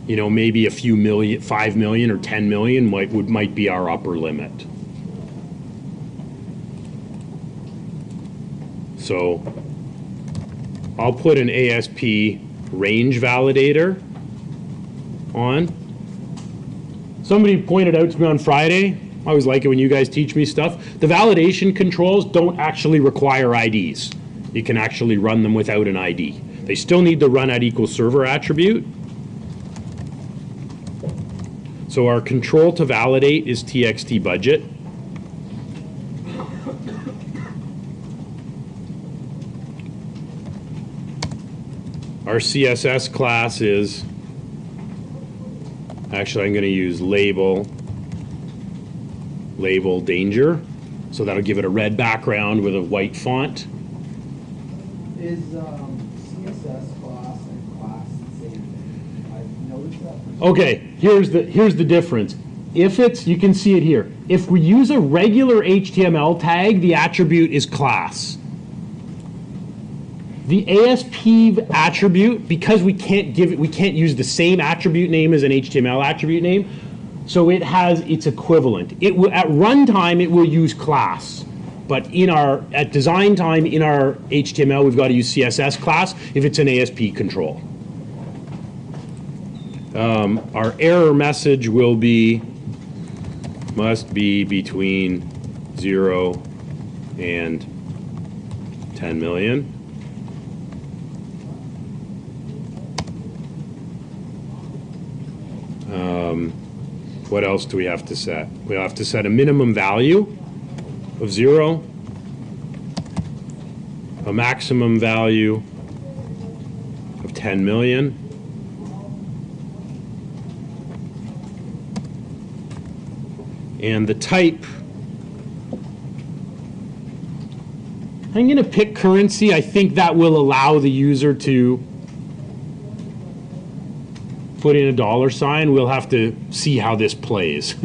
you know, maybe a few million, 5 million or 10 million might be our upper limit. So I'll put an ASP range validator on. Somebody pointed out to me on Friday, I always like it when you guys teach me stuff, the validation controls don't actually require IDs. You can actually run them without an ID. They still need the run at equals server attribute. So our control to validate is txt budget. Our CSS class is, actually I'm going to use label danger. So that'll give it a red background with a white font. Is CSS class and class the same thing? I've noticed that. Okay, here's the difference. If it's, you can see it here. If we use a regular HTML tag, the attribute is class. The ASP attribute, because we can't use the same attribute name as an HTML attribute name, so it has its equivalent. At runtime, it will use class. But at design time, in our HTML, we've got to use CSS class if it's an ASP control. Our error message will be, must be between 0 and 10 million. What else do we have to set? We'll have to set a minimum value of 0, a maximum value of 10 million, and the type, I'm going to pick currency. I think that will allow the user to put in a $sign. We'll have to see how this plays.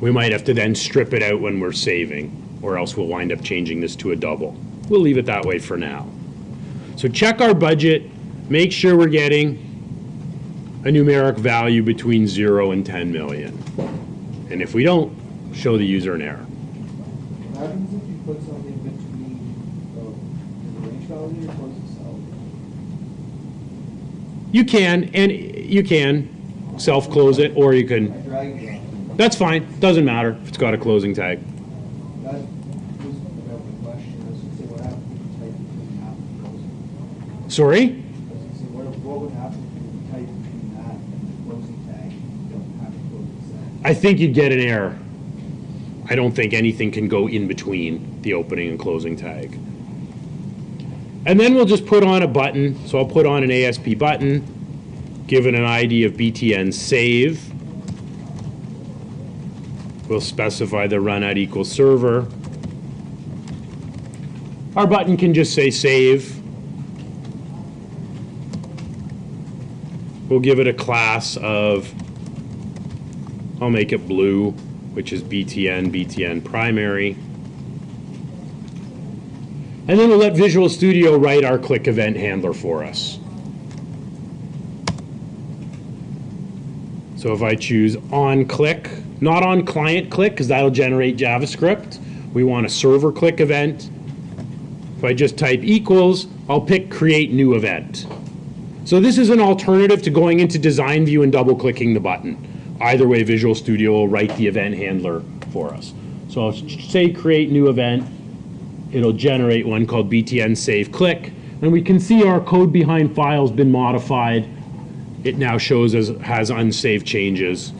We might have to then strip it out when we're saving, or else we'll wind up changing this to a double. We'll leave it that way for now. So check our budget, make sure we're getting a numeric value between 0 and 10 million. And if we don't, show the user an error. What happens if you put something between the range value or close itself? You can self-close it, or you I can, drag it off. that's fine, doesn't matter if it's got a closing tag. That was about the question. I was going to say, what happens if you type between that and closing? Sorry? I was going to say, what would happen if you type between that and the closing tag and you don't have a closing tag? I think you'd get an error. I don't think anything can go in between the opening and closing tag. And then we'll just put on a button. So I'll put on an ASP button, give it an ID of btn save. We'll specify the run at equals server. Our button can just say save. We'll give it a class of, I'll make it blue, which is btn primary. And then we'll let Visual Studio write our click event handler for us. So if I choose on click, not on client click, because that'll generate JavaScript. We want a server click event. If I just type equals, I'll pick create new event. So this is an alternative to going into design view and double clicking the button. Either way, Visual Studio will write the event handler for us. So I'll say create new event. It'll generate one called btn save click. And we can see our code behind file's been modified. It now shows as has unsaved changes.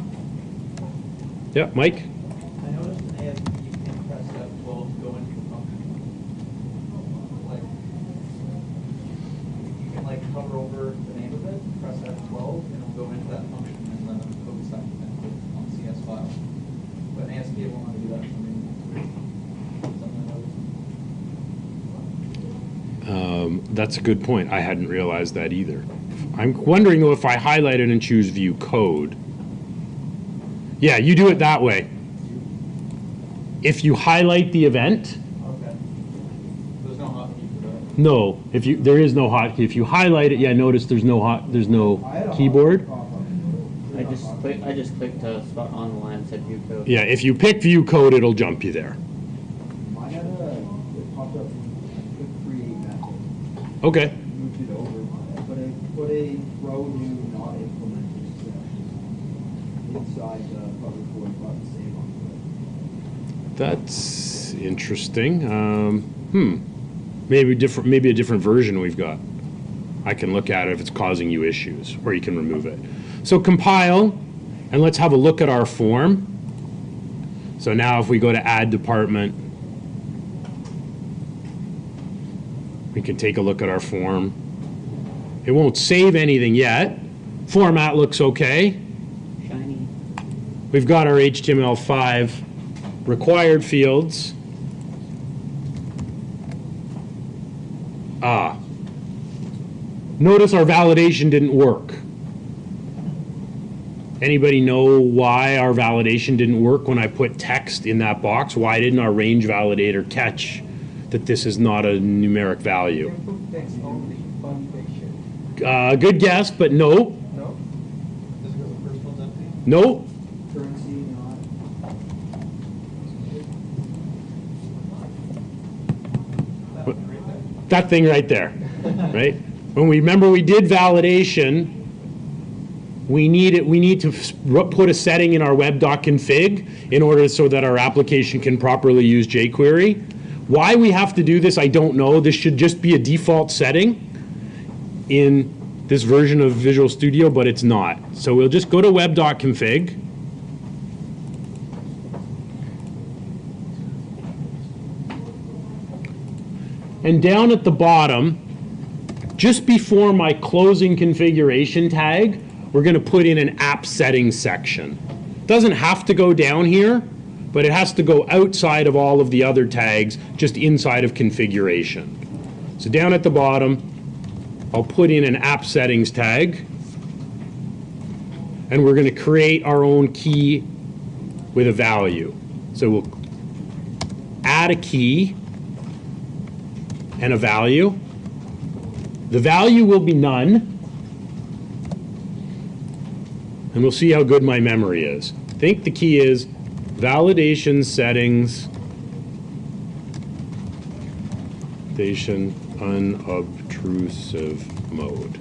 Yeah, Mike? I noticed in ASP you can press F12 to go into a function. Like, you can like hover over the name of it, press F12, and it'll go into that function and then the code stack on the CS file. But in ASP it won't let you do that. That's a good point. I hadn't realized that either. I'm wondering though if I highlight it and choose view code. Yeah, you do it that way. If you highlight the event, Okay. There's no hotkey for that. no, there is no hotkey. If you highlight it, yeah, notice there's no I had a keyboard. hot pop-up. I just clicked a spot on the line that said view code. Yeah, if you pick view code, it'll jump you there. Mine had it popped up, quick create method. Okay. Moved it over, but I put a row new not implemented section inside the public void button save on That's interesting. Maybe a different version we've got. I can look at it if it's causing you issues, or you can remove it. So compile, and let's have a look at our form. So now if we go to add department, we can take a look at our form. It won't save anything yet. Format looks okay. Shiny. We've got our HTML5 required fields. Notice our validation didn't work. Anybody know why our validation didn't work when I put text in that box? Why didn't our range validator catch that this is not a numeric value? Text only, validation. Good guess, but no. No? Is it because the first one's empty? No. currency not. That thing right there, right? When we remember we did validation, we need to put a setting in our web.config in order so that our application can properly use jQuery. Why we have to do this, I don't know. This should just be a default setting in this version of Visual Studio, but it's not. So we'll just go to web.config. And down at the bottom, just before my closing configuration tag, we're going to put in an app settings section. Doesn't have to go down here, but it has to go outside of all of the other tags, just inside of configuration. So down at the bottom, I'll put in an app settings tag, and we're going to create our own key with a value. So we'll add a key and a value. The value will be none. And we'll see how good my memory is. I think the key is validation settings, validation unobtrusive mode.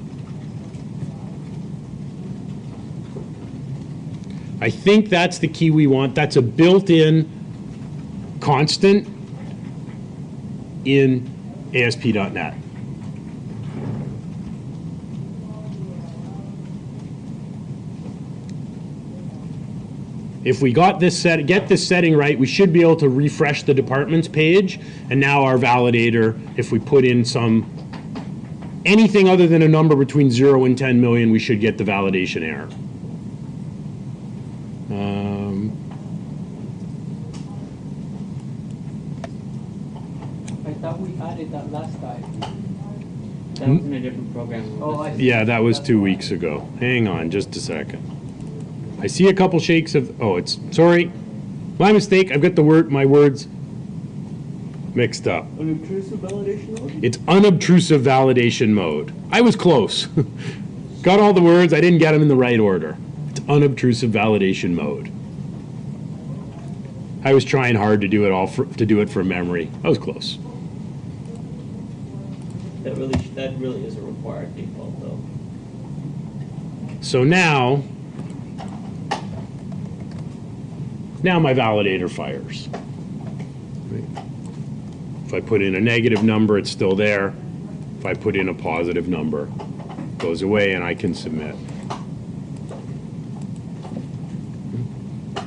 I think that's the key we want. That's a built-in constant in ASP.NET. If we get this setting right, we should be able to refresh the departments page, and now our validator, if we put in anything other than a number between 0 and 10 million, we should get the validation error. I thought we added that last time. That was in a different program. Oh, I see. Yeah, that was 2 weeks ago. Hang on just a second. I see a couple shakes of, sorry, my mistake. I've got my words mixed up. Unobtrusive validation mode? It's unobtrusive validation mode. I was close. Got all the words, I didn't get them in the right order. It's unobtrusive validation mode. I was trying hard to do it from memory. I was close. That really is a required default though. So now my validator fires. If I put in a negative number, it's still there. If I put in a positive number, it goes away and I can submit. I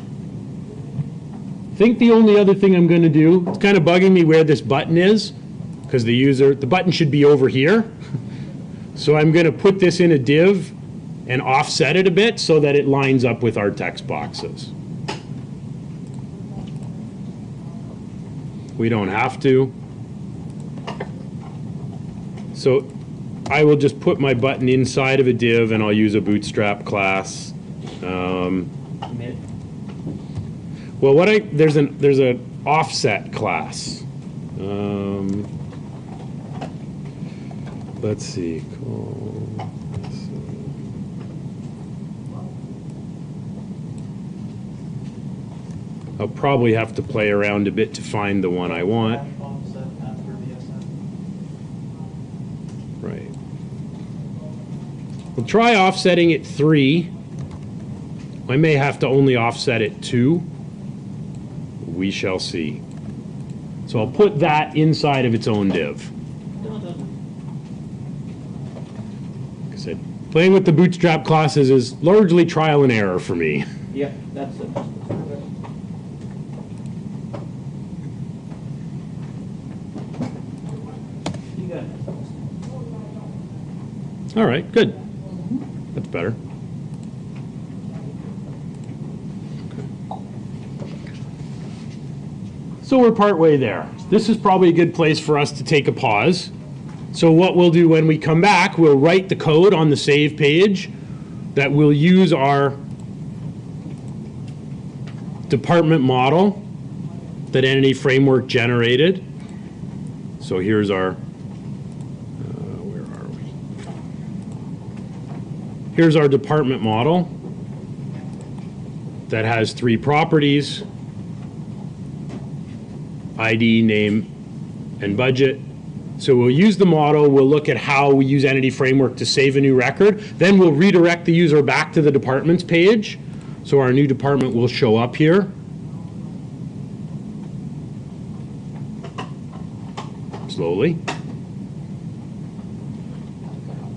think the only other thing I'm going to do, it's kind of bugging me where this button is, because the button should be over here. So I'm going to put this in a div and offset it a bit so that it lines up with our text boxes. We don't have to. So I will just put my button inside of a div and I'll use a bootstrap class. Commit. Well, there's an offset class. Let's see. I'll probably have to play around a bit to find the one I want. Offset after VSM. Right. We'll try offsetting it 3. I may have to only offset it 2. We shall see. So I'll put that inside of its own div. Like I said, playing with the bootstrap classes is largely trial and error for me. Yep, that's it. You got it. All right, good. That's better. So we're partway there. This is probably a good place for us to take a pause. So what we'll do when we come back, we'll write the code on the save page that will use our department model that Entity Framework generated. So here's our, where are we? Here's our department model that has 3 properties: ID, name, and budget. So we'll use the model, we'll look at how we use Entity Framework to save a new record, then we'll redirect the user back to the departments page. So our new department will show up here. Slowly.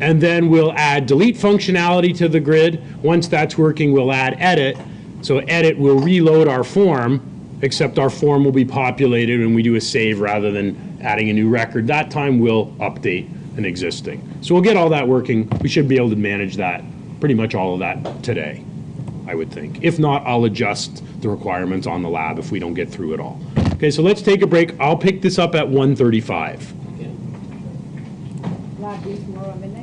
And then we'll add delete functionality to the grid. Once that's working, we'll add edit. So edit will reload our form, except our form will be populated when we do a save rather than adding a new record. That time we'll update an existing. So we'll get all that working. We should be able to manage that, pretty much all of that today, I would think. If not, I'll adjust the requirements on the lab if we don't get through it all. Okay, so let's take a break. I'll pick this up at 1:35. Okay. Lab do tomorrow at midnight?